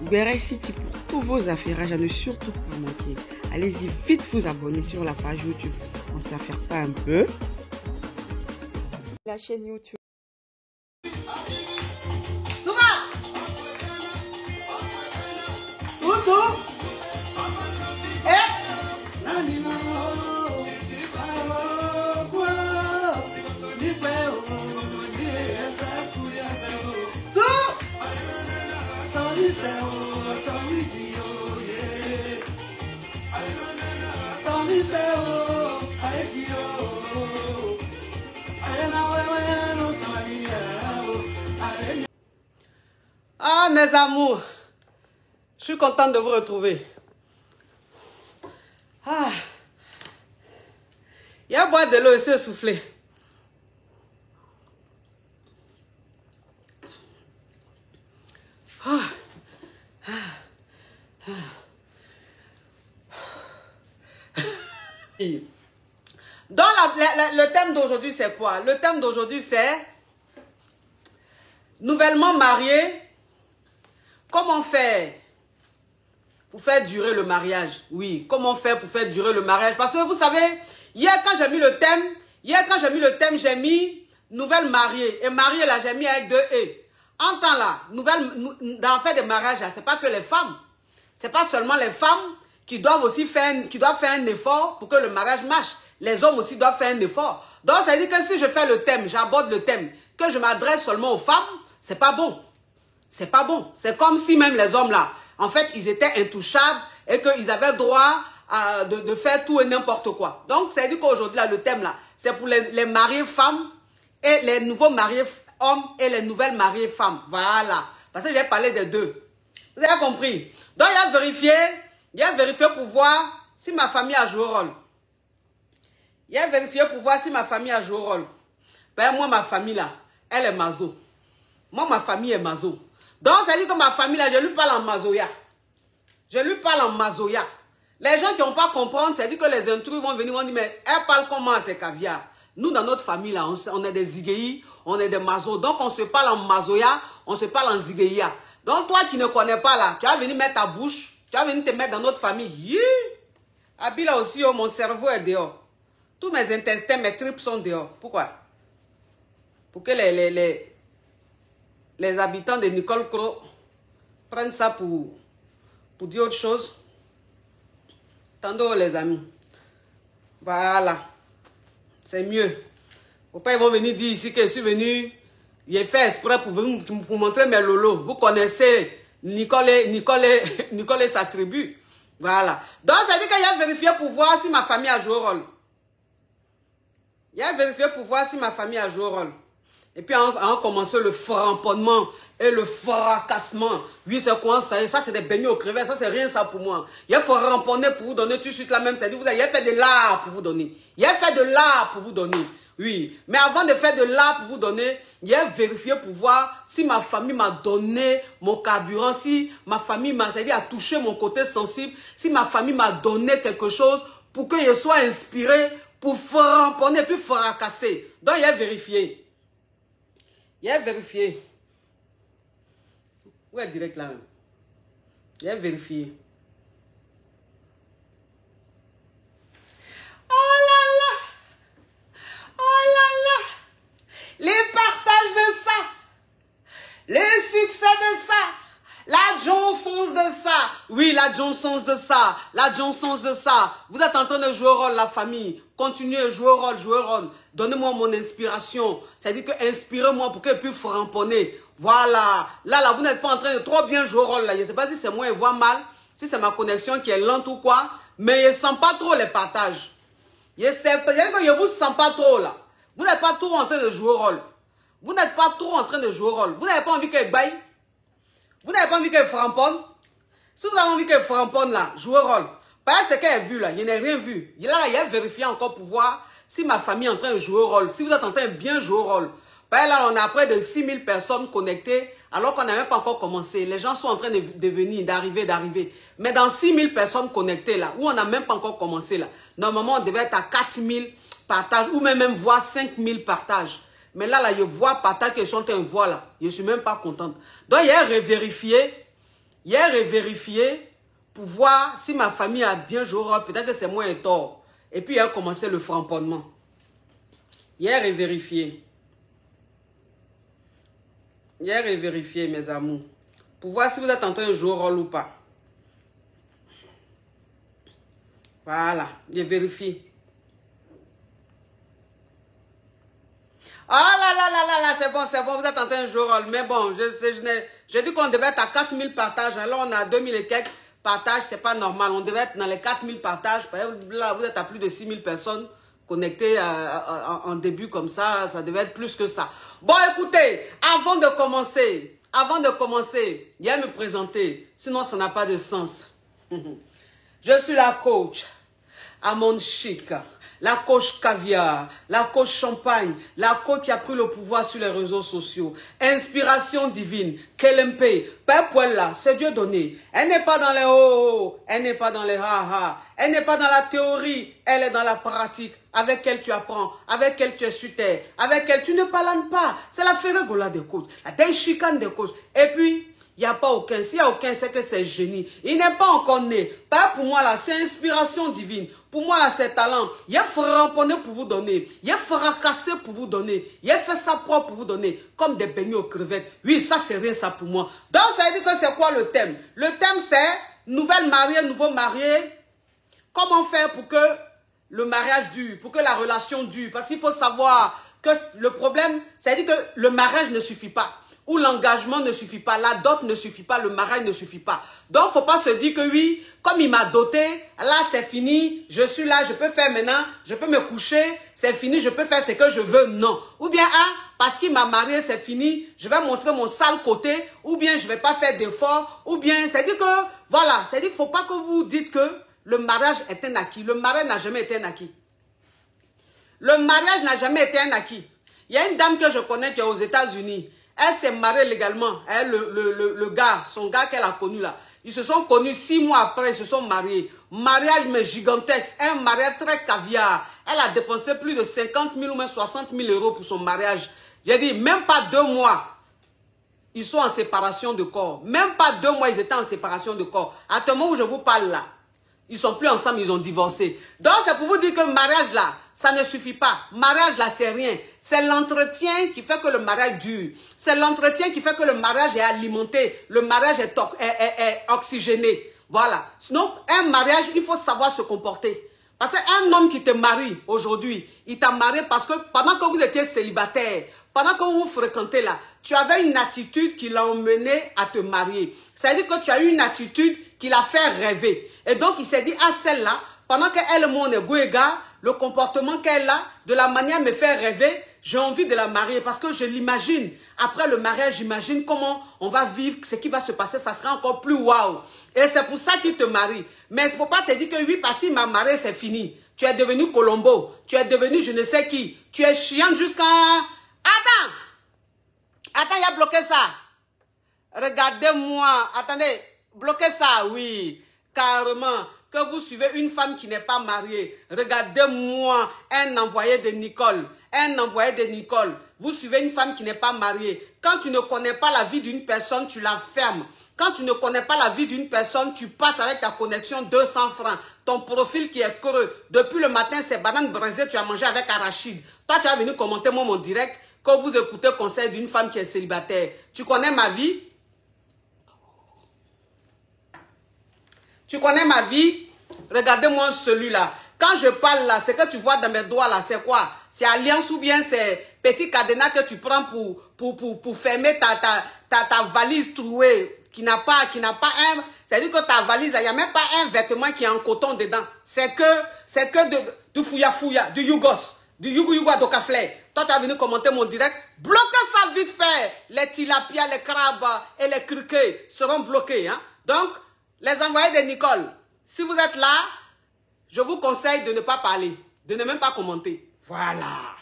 Guéret City pour tous vos affairages à ne surtout pas manquer. Allez-y vite vous abonner sur la page YouTube. On s'affaire pas un peu. La chaîne YouTube. Ah, mes amours, je suis contente de vous retrouver. Ah, il y a boire de l'eau et se souffler. Ah. Donc, le thème d'aujourd'hui, c'est quoi? Le thème d'aujourd'hui, c'est nouvellement marié. Comment faire pour faire durer le mariage? Oui, comment faire pour faire durer le mariage? Parce que vous savez, hier quand j'ai mis le thème, j'ai mis nouvelle mariée. Et mariée là, j'ai mis avec deux E. En temps là, dans le fait des mariages là, c'est pas que les femmes. C'est pas seulement les femmes qui doivent aussi faire un effort pour que le mariage marche. Les hommes aussi doivent faire un effort. Donc ça veut dire que si je fais le thème, j'aborde le thème, que je m'adresse seulement aux femmes, c'est pas bon. C'est pas bon. C'est comme si même les hommes là, en fait, ils étaient intouchables et qu'ils avaient droit de faire tout et n'importe quoi. Donc, ça veut dire qu'aujourd'hui, là, le thème là, c'est pour les mariés femmes et les nouveaux mariés hommes et les nouvelles mariées femmes. Voilà. Parce que je vais parler des deux. Vous avez compris? Donc, il y a vérifié pour voir si ma famille a joué au rôle. Il y a vérifié pour voir si ma famille a joué au rôle. Ben, moi, ma famille là, elle est mazo. Moi, ma famille est mazo. Donc, ça dit que ma famille, là, je lui parle en mazoya. Je lui parle en mazoya. Les gens qui n'ont pas compris, c'est dit que les intrus vont venir, vont dire, mais elle parle comment c'est caviar? Nous, dans notre famille, là, on est des zigéi, on est des mazos. Donc, on se parle en mazoya, on se parle en zigéia. Donc, toi qui ne connais pas, là, tu vas venir mettre ta bouche, tu vas venir te mettre dans notre famille. Abi, là aussi, oh, mon cerveau est dehors. Tous mes intestins, mes tripes sont dehors. Pourquoi? Pour que les habitants de Nicole Cro prennent ça pour dire autre chose. Tantôt les amis. Voilà. C'est mieux. Faut pas ils vont venir dire ici que je suis venu. J'ai fait exprès pour montrer mes lolos. Vous connaissez Nicole et sa tribu. Voilà. Donc ça dit qu'il y a vérifié pour voir si ma famille a joué au rôle. Il y a vérifié pour voir si ma famille a joué au rôle. Et puis, on a commencé le framponnement et le fracassement. Oui, c'est quoi ça? Ça, c'est des beignets aux crevettes. Ça, c'est rien ça pour moi. Il faut ramponner pour vous donner tout de suite la même. C'est-à-dire, il a fait de l'art pour vous donner. Il a fait de l'art pour vous donner. Oui. Mais avant de faire de l'art pour vous donner, il a vérifié pour voir si ma famille m'a donné mon carburant, si ma famille m'a, c'est-à-dire, a touché mon côté sensible, si ma famille m'a donné quelque chose pour que je sois inspiré pour framponner puis fracasser. Donc, il a vérifié. Il a vérifié. Où est direct là? Il a vérifié. Oh là là! Oh là là! Les partages de ça! Les succès de ça! La Johnson's de ça! Oui, la Johnson's de ça! La Johnson's de ça! Vous êtes en train de jouer au rôle, la famille. Continuez à jouer au rôle, jouer au rôle. Donnez-moi mon inspiration. C'est-à-dire que inspirez-moi pour qu'elle puisse framponner. Voilà. Là, vous n'êtes pas en train de trop bien jouer au rôle. Là. Je ne sais pas si c'est moi qui vois mal, si c'est ma connexion qui est lente ou quoi. Mais je ne sens pas trop les partages. Je ne vous sens pas trop là. Vous n'êtes pas trop en train de jouer au rôle. Vous n'êtes pas trop en train de jouer au rôle. Vous n'avez pas envie qu'elle baille. Vous n'avez pas envie qu'elle framponne. Si vous avez envie qu'elle framponne là, jouez au rôle. Pas ce qu'elle a vu là, je n'ai rien vu. Il a vérifié encore pour voir si ma famille est en train de jouer au rôle. Si vous êtes en train de bien jouer au rôle. Là, on a près de 6000 personnes connectées alors qu'on n'a même pas encore commencé. Les gens sont en train de venir, d'arriver. Mais dans 6000 personnes connectées là, où on n'a même pas encore commencé là, normalement on devait être à 4000 partages ou même voir 5000 partages. Mais là, je vois partage que je suis en train de voir là. Je ne suis même pas contente. Donc, il a revérifié. Hier, j'ai vérifié pour voir si ma famille a bien joué. Peut-être que c'est moi un tort. Et puis, il a commencé le framponnement. Hier, j'ai vérifié. Hier, j'ai vérifié, mes amours. Pour voir si vous êtes en train de jouer au rôle ou pas. Voilà, j'ai vérifié. Ah là là là là là, c'est bon, vous êtes en train de jouer au rôle. Mais bon, j'ai dit qu'on devait être à 4000 partages. Alors, on a 2000 et quelques partages, c'est pas normal. On devait être dans les 4000 partages. Là, vous êtes à plus de 6000 personnes connectées en début comme ça. Ça devait être plus que ça. Bon, écoutez, avant de commencer, il y a me présenter. Sinon, ça n'a pas de sens. Je suis la coach Amon Chic, la coach caviar, la coach champagne, la coach qui a pris le pouvoir sur les réseaux sociaux. Inspiration divine, Kelempe, Père Poella, c'est Dieu donné. Elle n'est pas dans les oh, elle n'est pas dans les ha-ha, elle n'est pas dans la théorie, elle est dans la pratique. Avec elle tu apprends, avec elle tu es sur terre, avec elle tu ne parles pas. C'est la ferregola des coachs, la déchicane des coachs. Et puis, il n'y a pas aucun. S'il n'y a aucun, c'est que c'est génie. Il n'est pas encore né. Pas pour moi là, c'est inspiration divine. Pour moi là, c'est talent. Il a framponné pour vous donner. Il a fracassé pour vous donner. Il a fait ça propre pour vous donner. Comme des beignets aux crevettes. Oui, ça c'est rien ça pour moi. Donc ça veut dire que c'est quoi le thème? Le thème c'est nouvelle mariée, nouveau marié. Comment faire pour que le mariage dure, pour que la relation dure? Parce qu'il faut savoir que le problème, c'est-à-dire que le mariage ne suffit pas. Ou l'engagement ne suffit pas, la dot ne suffit pas, le mariage ne suffit pas. Donc, il ne faut pas se dire que oui, comme il m'a doté, là c'est fini, je suis là, je peux faire maintenant, je peux me coucher, c'est fini, je peux faire ce que je veux, non. Ou bien, parce qu'il m'a marié, c'est fini, je vais montrer mon sale côté, ou bien je ne vais pas faire d'efforts, ou bien, c'est-à-dire que, voilà, c'est-à-dire qu'il ne faut pas que vous dites que le mariage est un acquis. Le mariage n'a jamais été un acquis. Le mariage n'a jamais été un acquis. Il y a une dame que je connais qui est aux États-Unis. Elle s'est mariée légalement. Elle, le gars, son gars qu'elle a connu là. Ils se sont connus 6 mois après, ils se sont mariés. Mariage mais gigantesque, un mariage très caviar. Elle a dépensé plus de 50 000 ou même 60 000 euros pour son mariage. J'ai dit, même pas 2 mois, ils sont en séparation de corps. Même pas 2 mois, ils étaient en séparation de corps. À ce moment où je vous parle là, ils sont plus ensemble, ils ont divorcé. Donc c'est pour vous dire que mariage là, ça ne suffit pas. Mariage là, c'est rien. C'est l'entretien qui fait que le mariage dure. C'est l'entretien qui fait que le mariage est alimenté. Le mariage est oxygéné. Voilà. Sinon, un mariage, il faut savoir se comporter. Parce qu'un homme qui te marie aujourd'hui, il t'a marié parce que pendant que vous étiez célibataire, pendant que vous vous fréquentez là, tu avais une attitude qui l'a emmené à te marier. C'est-à-dire que tu as eu une attitude qui l'a fait rêver. Et donc, il s'est dit, ah, celle-là, pendant qu'elle, mon ego égard, le comportement qu'elle a, de la manière me fait rêver, j'ai envie de la marier parce que je l'imagine. Après le mariage, j'imagine comment on va vivre, ce qui va se passer, ça sera encore plus waouh. Et c'est pour ça qu'il te marie. Mais il ne faut pas te dire que oui, parce qu'il m'a marié, c'est fini. Tu es devenu Colombo, tu es devenu je ne sais qui. Tu es chiante jusqu'à... Attends, il a bloqué ça. Regardez-moi. Attendez, bloquez ça, oui. Carrément. Que vous suivez une femme qui n'est pas mariée. Regardez-moi, un envoyé de Nicole. Un envoyé de Nicole. Vous suivez une femme qui n'est pas mariée. Quand tu ne connais pas la vie d'une personne, tu la fermes. Quand tu ne connais pas la vie d'une personne, tu passes avec ta connexion 200 francs. Ton profil qui est creux. Depuis le matin, c'est banane braisée, tu as mangé avec arachide. Toi, tu as venu commenter moi mon direct que vous écoutez le conseil d'une femme qui est célibataire. Tu connais ma vie? Tu connais ma vie? Regardez-moi celui-là. Quand je parle là, ce que tu vois dans mes doigts là, c'est quoi? C'est alliance ou bien c'est petit cadenas que tu prends pour fermer ta valise trouée qui n'a pas un... C'est-à-dire que ta valise, il n'y a même pas un vêtement qui est en coton dedans. C'est que du fouya-fouya, du yougos, du yougou-yougou d'Okaflé. Toi, tu as venu commenter mon direct. Bloquez ça vite fait. Les tilapias, les crabes et les criquets seront bloqués. Hein? Donc, les envoyés de Nicole, si vous êtes là, je vous conseille de ne pas parler, de ne même pas commenter. Voilà.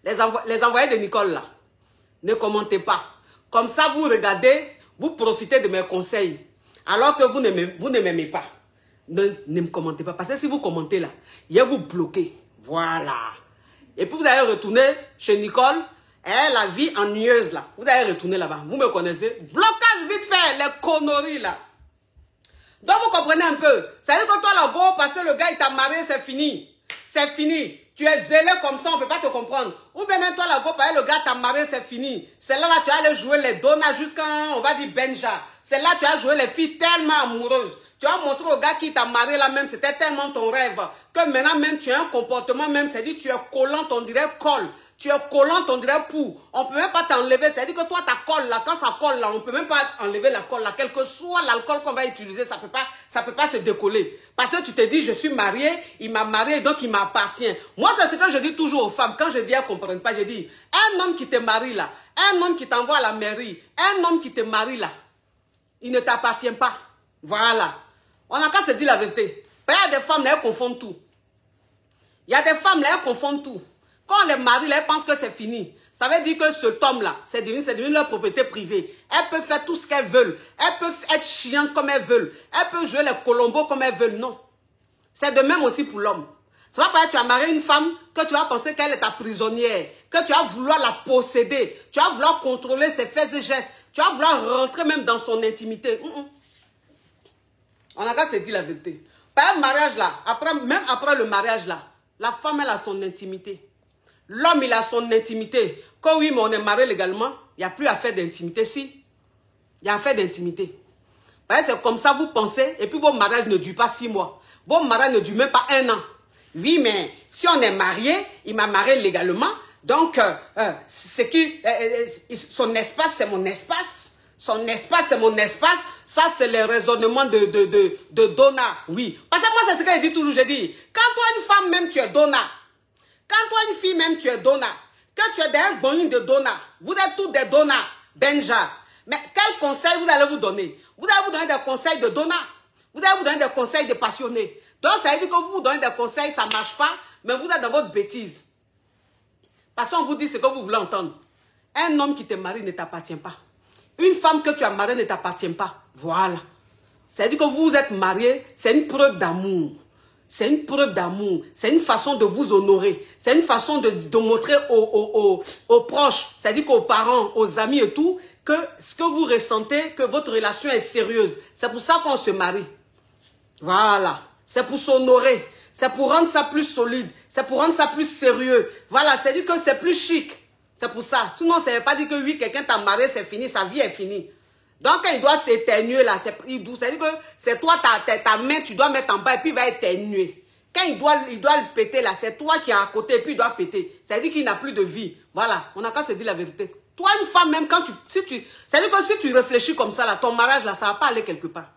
Les envoyés de Nicole, là, ne commentez pas. Comme ça, vous regardez, vous profitez de mes conseils. Alors que vous ne m'aimez pas. Ne me commentez pas. Parce que si vous commentez là, il va vous bloquer. Voilà. Et puis vous allez retourner chez Nicole. La vie ennuyeuse là. Vous allez retourner là-bas. Vous me connaissez. Blocage vite fait. Les conneries là. Donc vous comprenez un peu. C'est-à-dire que toi, là, go, parce que le gars, il t'a marié, c'est fini. C'est fini. Tu es zélé comme ça, on ne peut pas te comprendre. Ou bien même toi, là, go, parce que le gars t'a marié, c'est fini. C'est là, tu vas aller jouer les donas jusqu'à, on va dire, Benja. C'est là, tu vas jouer les filles tellement amoureuses. Tu vas montrer au gars qui t'a marié là même, c'était tellement ton rêve. Que maintenant même, tu as un comportement même, c'est-à-dire tu es collant, on dirait colle. Tu es collant, on dirait pou. On ne peut même pas t'enlever. C'est-à-dire que toi, ta colle là, quand ça colle là, on ne peut même pas enlever la colle là. Quel que soit l'alcool qu'on va utiliser, ça peut pas se décoller. Parce que tu te dis, je suis marié, il m'a marié, donc il m'appartient. Moi, c'est ce que je dis toujours aux femmes. Quand je dis, elles ne comprennent pas, je dis, un homme qui te marie là, un homme qui t'envoie à la mairie, un homme qui te marie là, il ne t'appartient pas. Voilà. On n'a qu'à se dire la vérité. Il y a des femmes là, elles confondent tout. Il y a des femmes là, elles confondent tout. Quand on les marie, là, elles pensent que c'est fini. Ça veut dire que cet homme-là, c'est devenu leur propriété privée. Elles peuvent faire tout ce qu'elles veulent. Elles peuvent être chiantes comme elles veulent. Elles peuvent jouer les colombos comme elles veulent. Non. C'est de même aussi pour l'homme. C'est pas parce que tu as marié une femme que tu vas penser qu'elle est ta prisonnière. Que tu vas vouloir la posséder. Tu vas vouloir contrôler ses faits et gestes. Tu vas vouloir rentrer même dans son intimité. On a qu'à se dire la vérité. Par un mariage là, même après le mariage là, la femme elle a son intimité. L'homme, il a son intimité. Quand oui, mais on est marié légalement, il n'y a plus affaire d'intimité. Si, il y a affaire d'intimité. C'est comme ça, vous pensez, et puis vos mariages ne durent pas 6 mois. Vos mariages ne durent même pas 1 an. Oui, mais si on est marié, il m'a marié légalement, donc son espace, c'est mon espace. Son espace, c'est mon espace. Ça, c'est le raisonnement de Donna. Oui. Parce que moi, c'est ce que je dis toujours. Je dis, quand toi, une femme, même, tu es Donna. Quand toi, une fille, même, tu es Donna. Que tu es derrière bonne de Donna. Vous êtes tous des Donna, Benja. Mais quel conseil vous allez vous donner? Vous allez vous donner des conseils de Donna. Vous allez vous donner des conseils de passionnés. Donc, ça veut dire que vous vous donnez des conseils, ça ne marche pas, mais vous êtes dans votre bêtise. Parce qu'on vous dit ce que vous voulez entendre. Un homme qui te marie ne t'appartient pas. Une femme que tu as mariée ne t'appartient pas. Voilà. C'est-à-dire que vous êtes mariés, c'est une preuve d'amour. C'est une preuve d'amour. C'est une façon de vous honorer. C'est une façon de montrer aux proches, c'est-à-dire qu'aux parents, aux amis et tout, que ce que vous ressentez, que votre relation est sérieuse. C'est pour ça qu'on se marie. Voilà. C'est pour s'honorer. C'est pour rendre ça plus solide. C'est pour rendre ça plus sérieux. Voilà. C'est-à-dire que c'est plus chic. C'est pour ça. Sinon, ça ne veut pas dire que oui, quelqu'un t'a marié, c'est fini, sa vie est finie. Donc, quand il doit s'éternuer, là, c'est-à-dire que c'est toi, ta main, tu dois mettre en bas et puis il va éternuer. Quand il doit le péter, là, c'est toi qui es à côté et puis il doit péter. C'est-à-dire qu'il n'a plus de vie. Voilà, on n'a qu'à se dire la vérité. Toi, une femme, même quand c'est-à-dire que si tu réfléchis comme ça, là, ton mariage, là, ça ne va pas aller quelque part.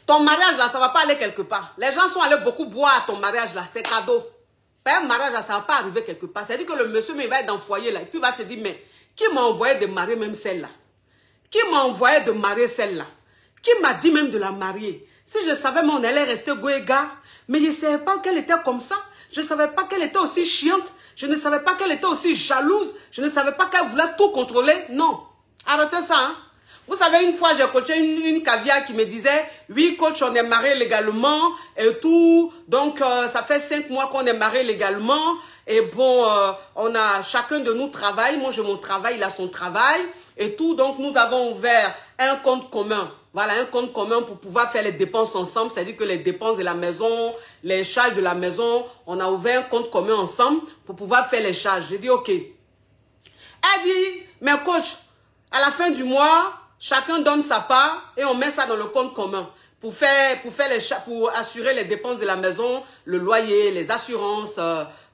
Ton mariage, là, ça ne va pas aller quelque part. Les gens sont allés beaucoup boire à ton mariage, là, c'est cadeau. Un mariage, là, ça ne va pas arriver quelque part. C'est-à-dire que le monsieur, mais il va être dans le foyer, là, et puis il va se dire, mais qui m'a envoyé de marier même celle-là? Qui m'a envoyé de marier celle-là? Qui m'a dit même de la marier? Si je savais, mais on allait rester goéga. Mais je ne savais pas qu'elle était comme ça. Je ne savais pas qu'elle était aussi chiante. Je ne savais pas qu'elle était aussi jalouse. Je ne savais pas qu'elle voulait tout contrôler. Non. Arrêtez ça, hein. Vous savez, une fois, j'ai coaché une caviar qui me disait, oui, coach, on est marié légalement et tout. Donc, ça fait 5 mois qu'on est marié légalement. Et bon, on a chacun de nous travaille. Moi, j'ai mon travail, il a son travail et tout. Donc, nous avons ouvert un compte commun. Voilà, un compte commun pour pouvoir faire les dépenses ensemble. C'est-à-dire que les dépenses de la maison, les charges de la maison, on a ouvert un compte commun ensemble pour pouvoir faire les charges. J'ai dit, OK. Elle dit, mais coach, à la fin du mois, chacun donne sa part et on met ça dans le compte commun pour assurer les dépenses de la maison, le loyer, les assurances,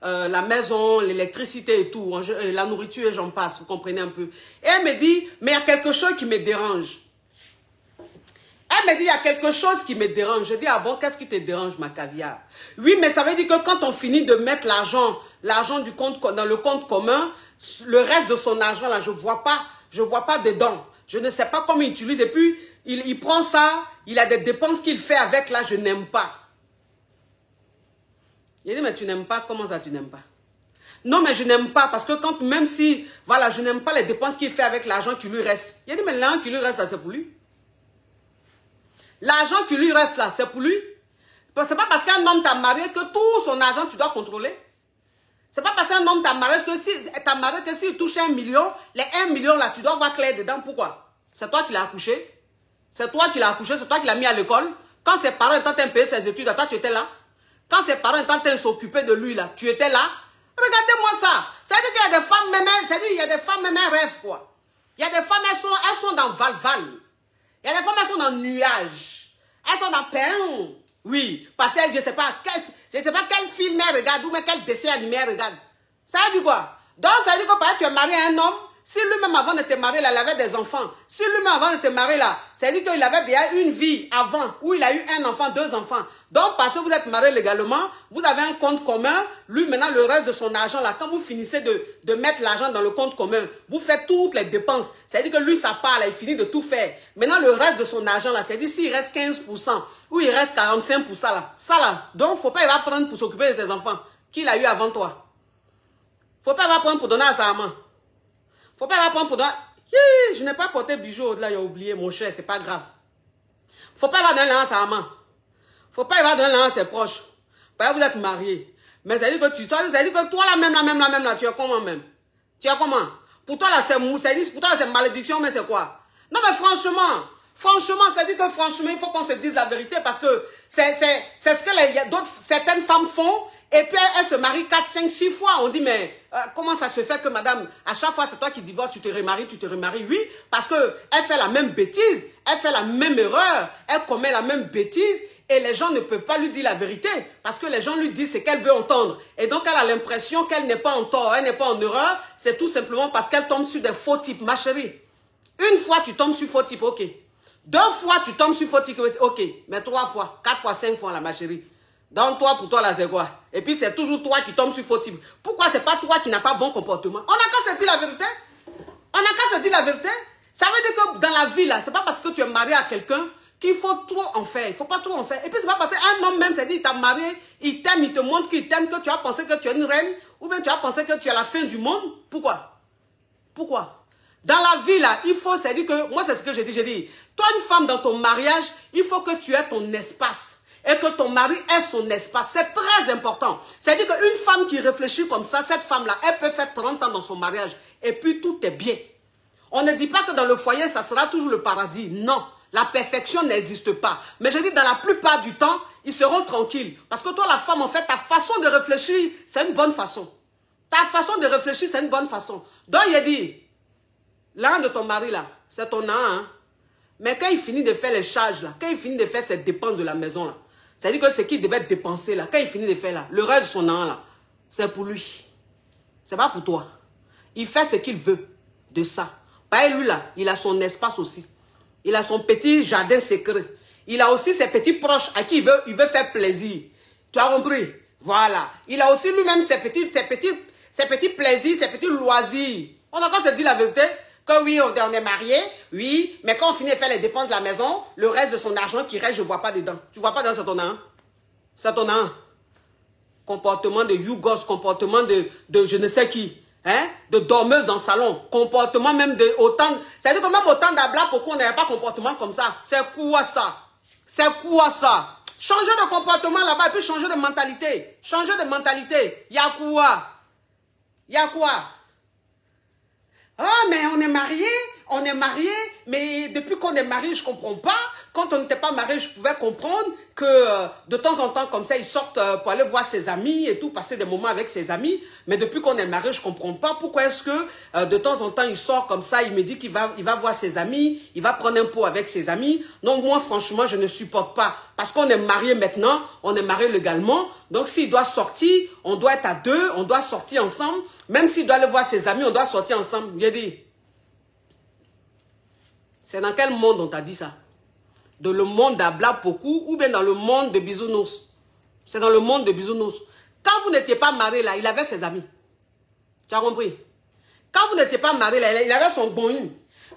la maison, l'électricité et tout, la nourriture et j'en passe, vous comprenez un peu. Et elle me dit, mais il y a quelque chose qui me dérange. Elle me dit, il y a quelque chose qui me dérange. Je dis, ah bon, qu'est-ce qui te dérange, ma caviar? Oui, mais ça veut dire que quand on finit de mettre l'argent du compte dans le compte commun, le reste de son argent, là, je vois pas dedans. Je ne sais pas comment il utilise. Et puis, il prend ça, il a des dépenses qu'il fait avec, là, je n'aime pas. Il dit, mais tu n'aimes pas? Comment ça, tu n'aimes pas? Non, mais je n'aime pas, parce que même si, voilà, je n'aime pas les dépenses qu'il fait avec l'argent qui lui reste. Il dit, mais l'argent qui lui reste, ça, c'est pour lui. L'argent qui lui reste, là, c'est pour lui. C'est pas parce qu'un homme t'a marié que tout son argent, tu dois contrôler. C'est pas parce qu'un homme t'a marié que s'il touche 1 million, les 1 million là, tu dois voir clair dedans. Pourquoi? C'est toi qui l'as accouché. C'est toi qui l'as accouché, c'est toi qui l'as mis à l'école. Quand ses parents étaient en train de payer ses études, toi, tu étais là. Quand ses parents étaient en train de s'occuper de lui, là, tu étais là. Regardez-moi ça. C'est-à-dire qu'il y a des femmes, même, c'est-à-dire il y a des femmes, même, elles rêvent, quoi. Il y a des femmes, elles sont dans Val-Val. Il y a des femmes, elles sont dans nuages. Elles sont dans Pain. Oui, parce que je ne sais pas quel film elle regarde ou quel dessin animé elle regarde. Ça veut dire quoi? Donc, ça veut dire que par exemple, tu es marié à un homme. Si lui-même avant de te marier, là, il avait des enfants. Si lui-même avant de te marier, là, ça veut dire qu'il avait déjà une vie avant, où il a eu un enfant, 2 enfants. Donc, parce que vous êtes mariés légalement, vous avez un compte commun. Lui, maintenant, le reste de son argent, là, quand vous finissez de mettre l'argent dans le compte commun, vous faites toutes les dépenses. Ça veut dire que lui, ça part, là, il finit de tout faire. Maintenant, le reste de son argent, là, c'est-à-dire s'il reste 15%, ou il reste 45%, là. Ça, là. Donc, faut pas, il va prendre pour s'occuper de ses enfants, qu'il a eu avant toi. Faut pas, il va prendre pour donner à sa maman. Faut pas avoir prendre pour donner. Je n'ai pas porté bijoux au-delà, il a oublié, mon cher, c'est pas grave. Faut pas avoir donné l'argent à sa maman. Faut pas avoir donné l'argent à ses proches. Parce que vous êtes mariés. Mais ça veut dire que toi, là, tu es comment même? Tu es comment? Pour toi, là, c'est malédiction, mais c'est quoi? Non, mais franchement, ça dit que franchement, il faut qu'on se dise la vérité parce que c'est ce que certaines femmes font. Et puis, elle se marie 4, 5, 6 fois. On dit, mais comment ça se fait que madame, à chaque fois, c'est toi qui divorces, tu te remaries. Oui, parce qu'elle fait la même bêtise, elle fait la même erreur, elle commet la même bêtise et les gens ne peuvent pas lui dire la vérité parce que les gens lui disent ce qu'elle veut entendre. Et donc, elle a l'impression qu'elle n'est pas en tort, elle n'est pas en erreur. C'est tout simplement parce qu'elle tombe sur des faux types, ma chérie. Une fois, tu tombes sur faux types, ok. 2 fois, tu tombes sur faux types, ok. Mais 3 fois, 4 fois, 5 fois, là, ma chérie. Donc, toi, pour toi, là, c'est quoi? Et puis, c'est toujours toi qui tombes sur faux type. Pourquoi c'est pas toi qui n'as pas bon comportement? On n'a qu'à se dire la vérité. On n'a qu'à se dire la vérité. Ça veut dire que dans la vie, là, c'est pas parce que tu es marié à quelqu'un qu'il faut trop en faire. Il faut pas trop en faire. Et puis, c'est pas parce qu'un homme même s'est dit, il t'a marié, il t'aime, il te montre qu'il t'aime, que tu as pensé que tu es une reine, ou bien tu as pensé que tu es la fin du monde. Pourquoi? Pourquoi? Dans la vie, là, il faut, c'est dire que, moi, c'est ce que j'ai dit. J'ai dit, toi, une femme, dans ton mariage, il faut que tu aies ton espace. Et que ton mari ait son espace. C'est très important. C'est-à-dire qu'une femme qui réfléchit comme ça, cette femme-là, elle peut faire 30 ans dans son mariage. Et puis tout est bien. On ne dit pas que dans le foyer, ça sera toujours le paradis. Non. La perfection n'existe pas. Mais je dis, dans la plupart du temps, ils seront tranquilles. Parce que toi, la femme, en fait, ta façon de réfléchir, c'est une bonne façon. Ta façon de réfléchir, c'est une bonne façon. Donc, il a dit, l'un de ton mari, là, c'est ton an, hein. Mais quand il finit de faire les charges, là, quand il finit de faire ses dépenses de la maison, là, c'est-à-dire que ce qu'il devait dépenser là, quand il finit de faire là, le reste de son an là, c'est pour lui. C'est pas pour toi. Il fait ce qu'il veut de ça. Bah, lui là, il a son espace aussi. Il a son petit jardin secret. Il a aussi ses petits proches à qui il veut faire plaisir. Tu as compris? Voilà. Il a aussi lui-même ses petits plaisirs, ses petits loisirs. On a pas se dire la vérité. Que oui, on est mariés, oui, mais quand on finit de faire les dépenses de la maison, le reste de son argent qui reste, je ne vois pas dedans. Tu ne vois pas dedans, c'est ton an. C'est ton an. Comportement de yougos, comportement de je ne sais qui, hein, de dormeuse dans le salon, comportement même de autant, c'est-à-dire que même autant d'abla, pourquoi on n'avait pas comportement comme ça? C'est quoi ça? C'est quoi ça? Changer de comportement là-bas et puis changer de mentalité. Changer de mentalité. Il y a quoi? Il y a quoi? Ah, mais on est mariés, mais depuis qu'on est mariés, je ne comprends pas. Quand on n'était pas mariés, je pouvais comprendre que de temps en temps, comme ça, ils sortent pour aller voir ses amis et tout, passer des moments avec ses amis. Mais depuis qu'on est mariés, je ne comprends pas pourquoi est-ce que de temps en temps, il sort comme ça, il me dit qu'il va voir ses amis, il va prendre un pot avec ses amis. Donc moi, franchement, je ne supporte pas. Parce qu'on est mariés maintenant, on est mariés légalement. Donc s'il doit sortir, on doit être à 2, on doit sortir ensemble. Même s'il doit aller voir ses amis, on doit sortir ensemble. J'ai dit, c'est dans quel monde on t'a dit ça? Dans le monde d'Abla beaucoup ou bien dans le monde de Bisounours? C'est dans le monde de Bisounours. Quand vous n'étiez pas mariés là, il avait ses amis. Tu as compris? Quand vous n'étiez pas mariés là, il avait son boing.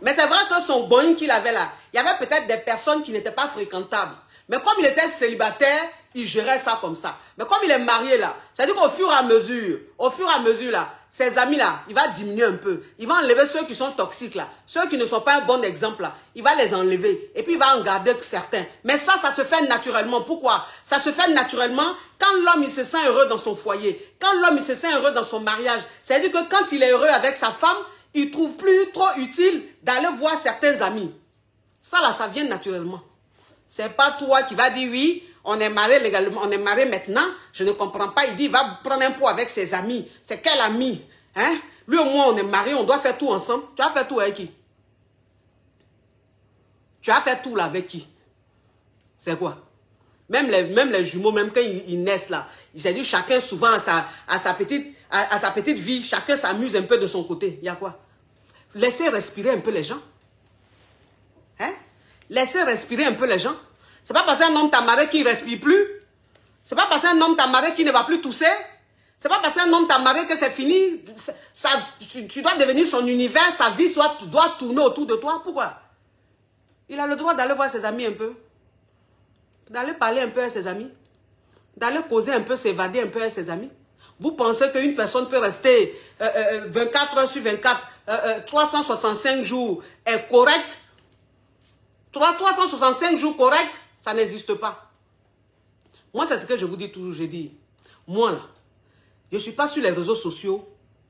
Mais c'est vrai que son boing qu'il avait là, il y avait peut-être des personnes qui n'étaient pas fréquentables. Mais comme il était célibataire, il gérait ça comme ça. Mais comme il est marié là, c'est-à-dire qu'au fur et à mesure là, ses amis là, il va diminuer un peu. Il va enlever ceux qui sont toxiques là, ceux qui ne sont pas un bon exemple là. Il va les enlever et puis il va en garder certains. Mais ça se fait naturellement. Pourquoi? Ça se fait naturellement quand l'homme il se sent heureux dans son foyer, quand l'homme il se sent heureux dans son mariage. C'est-à-dire que quand il est heureux avec sa femme, il trouve plus trop utile d'aller voir certains amis. Ça là, ça vient naturellement. C'est pas toi qui vas dire oui, on est marié légalement, on est marié maintenant. Je ne comprends pas. Il dit, il va prendre un pot avec ses amis. C'est quel ami? Hein? Lui au moins, on est marié, on doit faire tout ensemble. Tu as fait tout avec qui? Tu as fait tout là avec qui? C'est quoi? Même les jumeaux, même quand ils naissent là, ils ont dit chacun souvent à sa petite vie, chacun s'amuse un peu de son côté. Il y a quoi? Laissez respirer un peu les gens. Hein? Laissez respirer un peu les gens. C'est pas parce qu'un homme t'a marié qu'il ne respire plus. C'est pas parce qu'un homme t'a marié qu'il ne va plus tousser. C'est pas parce qu'un homme t'a marié que c'est fini. Tu dois devenir son univers, sa vie doit tourner autour de toi. Pourquoi? Il a le droit d'aller voir ses amis un peu. D'aller parler un peu à ses amis. D'aller causer un peu, s'évader un peu à ses amis. Vous pensez qu'une personne peut rester 24 heures sur 24, 365 jours est correct? 365 jours corrects, ça n'existe pas. Moi, c'est ce que je vous dis toujours. Je dis, moi là, je ne suis pas sur les réseaux sociaux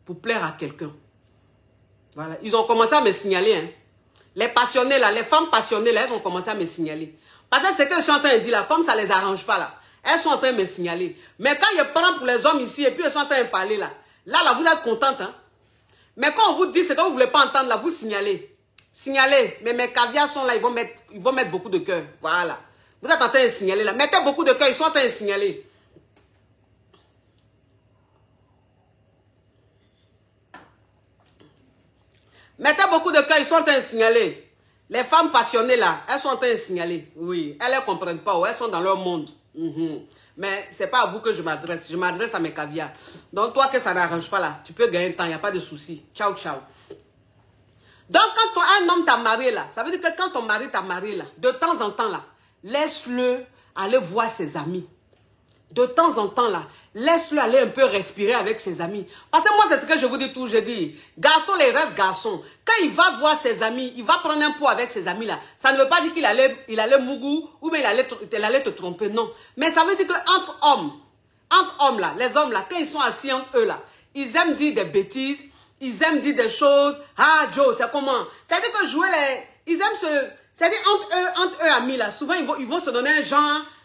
pour plaire à quelqu'un. Voilà. Ils ont commencé à me signaler. Hein. Les passionnés là, les femmes passionnées là, elles ont commencé à me signaler. Parce que c'est que je suis en train de dire là, comme ça ne les arrange pas là. Elles sont en train de me signaler. Mais quand je prends pour les hommes ici et puis elles sont en train de parler là, là, vous êtes contente. Hein? Mais quand on vous dit ce que vous ne voulez pas entendre là, vous signalez. Signalez. Mais mes caviars sont là, ils vont mettre beaucoup de cœur. Voilà. Vous êtes en train de signaler là. Mettez beaucoup de cœur, ils sont en train de signaler. Mettez beaucoup de cœur, ils sont en train de signaler. Les femmes passionnées là, elles sont en train de signaler. Oui, elles ne comprennent pas. Elles sont dans leur monde. Mais ce n'est pas à vous que je m'adresse. Je m'adresse à mes caviars. Donc toi que ça n'arrange pas là, tu peux gagner le temps, il n'y a pas de souci. Ciao, ciao. Donc quand un homme t'a marié là, ça veut dire que quand ton mari t'a marié là, de temps en temps là, laisse-le aller voir ses amis. De temps en temps là, laisse-le aller un peu respirer avec ses amis. Parce que moi, c'est ce que je vous dis toujours. Je dis, garçon, les restes garçons. Quand il va voir ses amis, il va prendre un pot avec ses amis là. Ça ne veut pas dire qu'il allait mougou ou bien il allait te tromper, non. Mais ça veut dire qu'entre hommes là, les hommes là, quand ils sont assis entre eux là, ils aiment dire des bêtises, ils aiment dire des choses. Ah, Joe, c'est comment? C'est-à-dire que jouer ils aiment se... C'est-à-dire entre eux amis là, souvent ils vont se donner un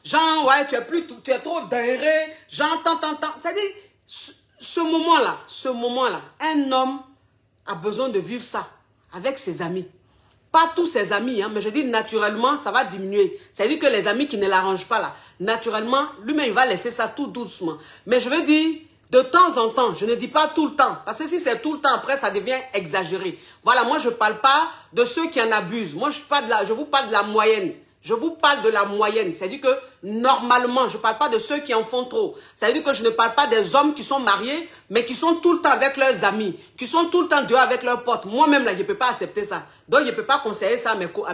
genre, ouais, tu es trop dingue, genre, tant. C'est-à-dire, ce moment-là, un homme a besoin de vivre ça avec ses amis. Pas tous ses amis, hein, mais je dis naturellement, ça va diminuer. C'est-à-dire que les amis qui ne l'arrangent pas là, naturellement, lui-même, il va laisser ça tout doucement. Mais je veux dire, de temps en temps, je ne dis pas tout le temps, parce que si c'est tout le temps, après, ça devient exagéré. Voilà, moi, je ne parle pas de ceux qui en abusent. Moi, je vous parle de la moyenne. Je vous parle de la moyenne. C'est-à-dire que, normalement, je ne parle pas de ceux qui en font trop. C'est-à-dire que je ne parle pas des hommes qui sont mariés, mais qui sont tout le temps avec leurs amis, qui sont tout le temps dehors avec leurs potes. Moi-même, là, je ne peux pas accepter ça. Donc, je ne peux pas conseiller ça à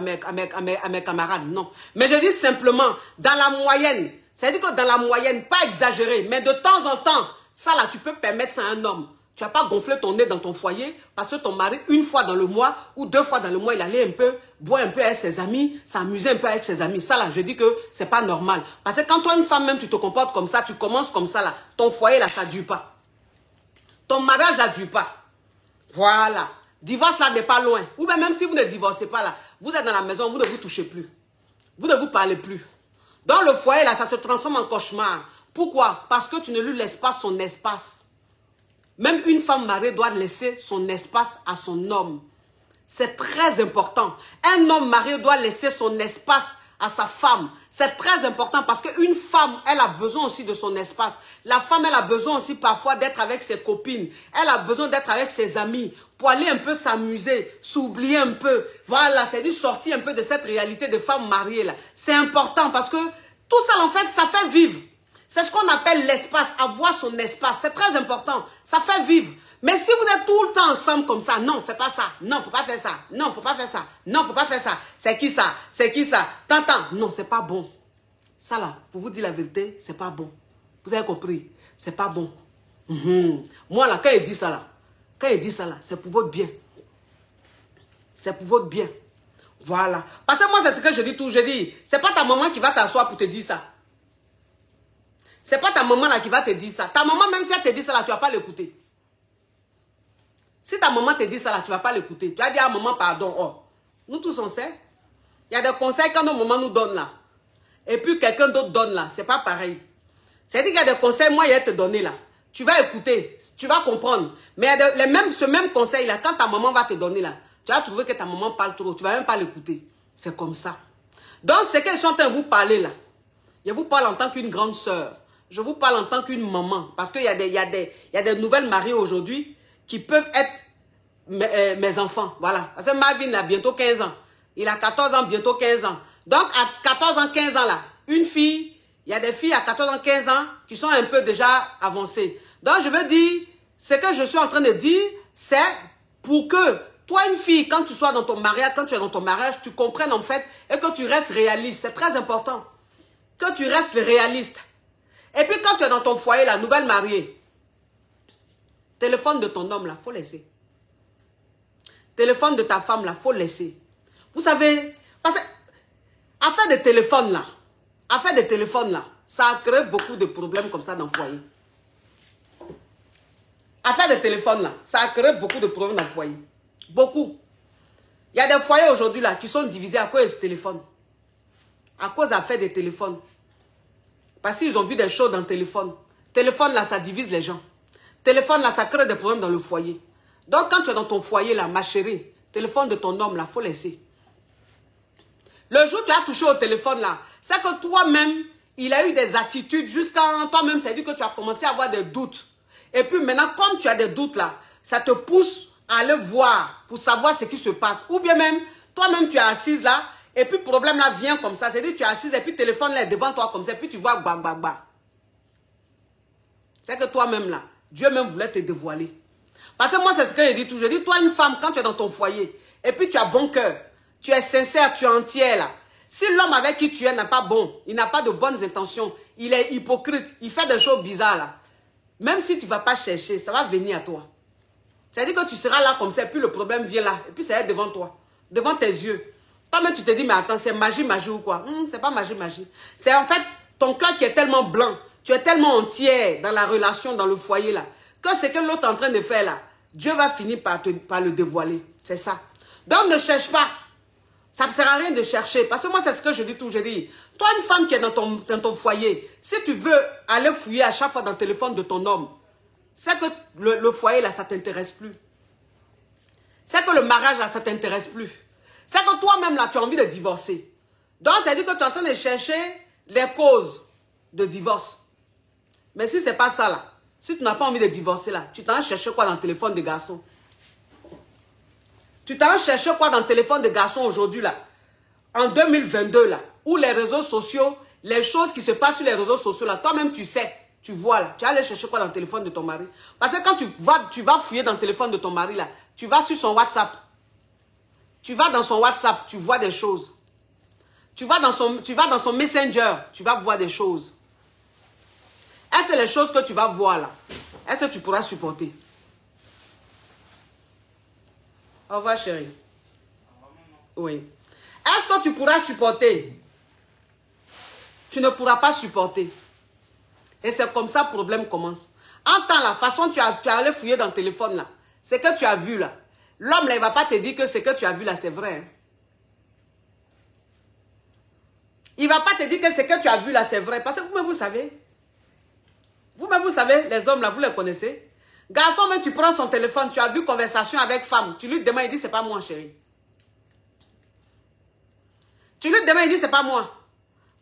mes camarades, non. Mais je dis simplement, dans la moyenne, c'est-à-dire que dans la moyenne, pas exagéré, mais de temps en temps, ça là, tu peux permettre ça à un homme. Tu n'as pas gonflé ton nez dans ton foyer parce que ton mari, une fois dans le mois ou 2 fois dans le mois, il allait un peu, boire un peu avec ses amis, s'amuser un peu avec ses amis. Ça là, je dis que c'est pas normal. Parce que quand toi, une femme même, tu te comportes comme ça, tu commences comme ça là, ton foyer là, ça ne dure pas. Ton mariage là, ne dure pas. Voilà. Divorce là n'est pas loin. Ou bien même si vous ne divorcez pas là, vous êtes dans la maison, vous ne vous touchez plus. Vous ne vous parlez plus. Dans le foyer là, ça se transforme en cauchemar. Pourquoi? Parce que tu ne lui laisses pas son espace. Même une femme mariée doit laisser son espace à son homme. C'est très important. Un homme marié doit laisser son espace à sa femme. C'est très important parce qu'une femme, elle a besoin aussi de son espace. La femme, elle a besoin aussi parfois d'être avec ses copines. Elle a besoin d'être avec ses amis pour aller un peu s'amuser, s'oublier un peu. Voilà, c'est de sortir un peu de cette réalité de femme mariée là. C'est important parce que tout ça, en fait, ça fait vivre. C'est ce qu'on appelle l'espace, avoir son espace. C'est très important. Ça fait vivre. Mais si vous êtes tout le temps ensemble comme ça, non, fais pas ça. Non, faut pas faire ça. Non, faut pas faire ça. Non, faut pas faire ça. C'est qui ça? C'est qui ça? T'entends? Non, c'est pas bon. Ça là, pour vous dire la vérité, c'est pas bon. Vous avez compris? C'est pas bon. Moi là, quand il dit ça là, c'est pour votre bien. C'est pour votre bien. Voilà. Parce que moi, c'est ce que je dis tout. Je dis, c'est pas ta maman qui va t'asseoir pour te dire ça. C'est pas ta maman là qui va te dire ça. Ta maman, même si elle te dit ça là, tu vas pas l'écouter. Si ta maman te dit ça là, tu vas pas l'écouter. Tu vas dire à maman, pardon. Oh, nous tous on sait. Il y a des conseils quand nos mamans nous donnent là. Et puis quelqu'un d'autre donne là. C'est pas pareil. C'est-à-dire qu'il y a des conseils, moi, il va te donner là. Tu vas écouter, tu vas comprendre. Mais il y a ce même conseil là, quand ta maman va te donner là, tu vas trouver que ta maman parle trop, tu vas même pas l'écouter. C'est comme ça. Donc, c'est qu'ils sont en train de vous parler là. Je vous parle en tant qu'une grande sœur. Je vous parle en tant qu'une maman. Parce qu'il y a des nouvelles mariées aujourd'hui qui peuvent être mes enfants. Voilà. Parce que Marvin a bientôt 15 ans. Il a 14 ans, bientôt 15 ans. Donc, à 14 ans, 15 ans là, une fille, il y a des filles à 14 ans, 15 ans qui sont un peu déjà avancées. Donc, je veux dire, ce que je suis en train de dire, c'est pour que toi, une fille, quand tu sois dans ton mariage, quand tu es dans ton mariage, tu comprennes en fait et que tu restes réaliste. C'est très important. Que tu restes réaliste. Et puis, quand tu es dans ton foyer, la nouvelle mariée, téléphone de ton homme là, faut laisser. Téléphone de ta femme là, faut laisser. Vous savez, parce que affaire de téléphone là, ça a créé beaucoup de problèmes comme ça dans le foyer. Affaire de téléphone là, ça a créé beaucoup de problèmes dans le foyer. Beaucoup. Il y a des foyers aujourd'hui là qui sont divisés à cause de ce téléphone. À cause d'affaires de téléphone. Parce qu'ils ont vu des choses dans le téléphone. Téléphone là, ça divise les gens. Téléphone là, ça crée des problèmes dans le foyer. Donc quand tu es dans ton foyer là, ma chérie, téléphone de ton homme là, faut laisser. Le jour où tu as touché au téléphone là, c'est que toi-même, il a eu des attitudes jusqu'à toi-même, c'est-à-dire que tu as commencé à avoir des doutes. Et puis maintenant, comme tu as des doutes là, ça te pousse à aller voir pour savoir ce qui se passe. Ou bien même, toi-même tu es assise là, et puis le problème là vient comme ça. C'est-à-dire que tu es assise et puis le téléphone là est devant toi comme ça, et puis tu vois bah bah bah. C'est que toi-même là, Dieu même voulait te dévoiler. Parce que moi c'est ce que je dis toujours. Je dis, toi une femme, quand tu es dans ton foyer, et puis tu as bon cœur, tu es sincère, tu es entière là. Si l'homme avec qui tu es n'a pas bon, il n'a pas de bonnes intentions, il est hypocrite, il fait des choses bizarres là. Même si tu ne vas pas chercher, ça va venir à toi. C'est-à-dire que tu seras là comme ça, et puis le problème vient là, et puis ça va être devant toi, devant tes yeux. Toi-même tu te dis, mais attends, c'est magie ou quoi? C'est pas magie. C'est en fait ton cœur qui est tellement blanc, tu es tellement entière dans la relation, dans le foyer là, que ce que l'autre est en train de faire là, Dieu va finir par le dévoiler. C'est ça. Donc ne cherche pas. Ça ne sert à rien de chercher. Parce que moi, c'est ce que je dis toujours. Je dis, toi, une femme qui est dans ton foyer, si tu veux aller fouiller à chaque fois dans le téléphone de ton homme, c'est que le foyer, là, ça ne t'intéresse plus. C'est que le mariage, là, ça ne t'intéresse plus. C'est que toi-même, là, tu as envie de divorcer. Donc, ça veut dire que tu es en train de chercher les causes de divorce. Mais si ce n'est pas ça, là, si tu n'as pas envie de divorcer, là, tu t'en cherches quoi dans le téléphone des garçons? Tu t'en cherches quoi dans le téléphone des garçons aujourd'hui, là? En 2022, là, où les réseaux sociaux, les choses qui se passent sur les réseaux sociaux, là, toi-même, tu sais, tu vois, là. Tu vas aller chercher quoi dans le téléphone de ton mari? Parce que quand tu vas fouiller dans le téléphone de ton mari, là, tu vas sur son WhatsApp. Tu vas dans son WhatsApp, tu vois des choses. Tu vas dans son Messenger, tu vas voir des choses. Est-ce que c'est les choses que tu vas voir, là? Est-ce que tu pourras supporter? Au revoir, chérie. Oui. Est-ce que tu pourras supporter? Tu ne pourras pas supporter. Et c'est comme ça le problème commence. Entends la façon tu as allé fouiller dans le téléphone là. Ce que tu as vu là. L'homme là, il ne va pas te dire que ce que tu as vu là, c'est vrai. Hein? Il ne va pas te dire que ce que tu as vu là, c'est vrai. Parce que vous-même, vous savez. Vous-même, vous savez, les hommes là, vous les connaissez. Garçon, même tu prends son téléphone, tu as vu conversation avec femme. Tu lui demandes, il dit, c'est pas moi, chérie. Tu lui demandes, il dit, c'est pas moi.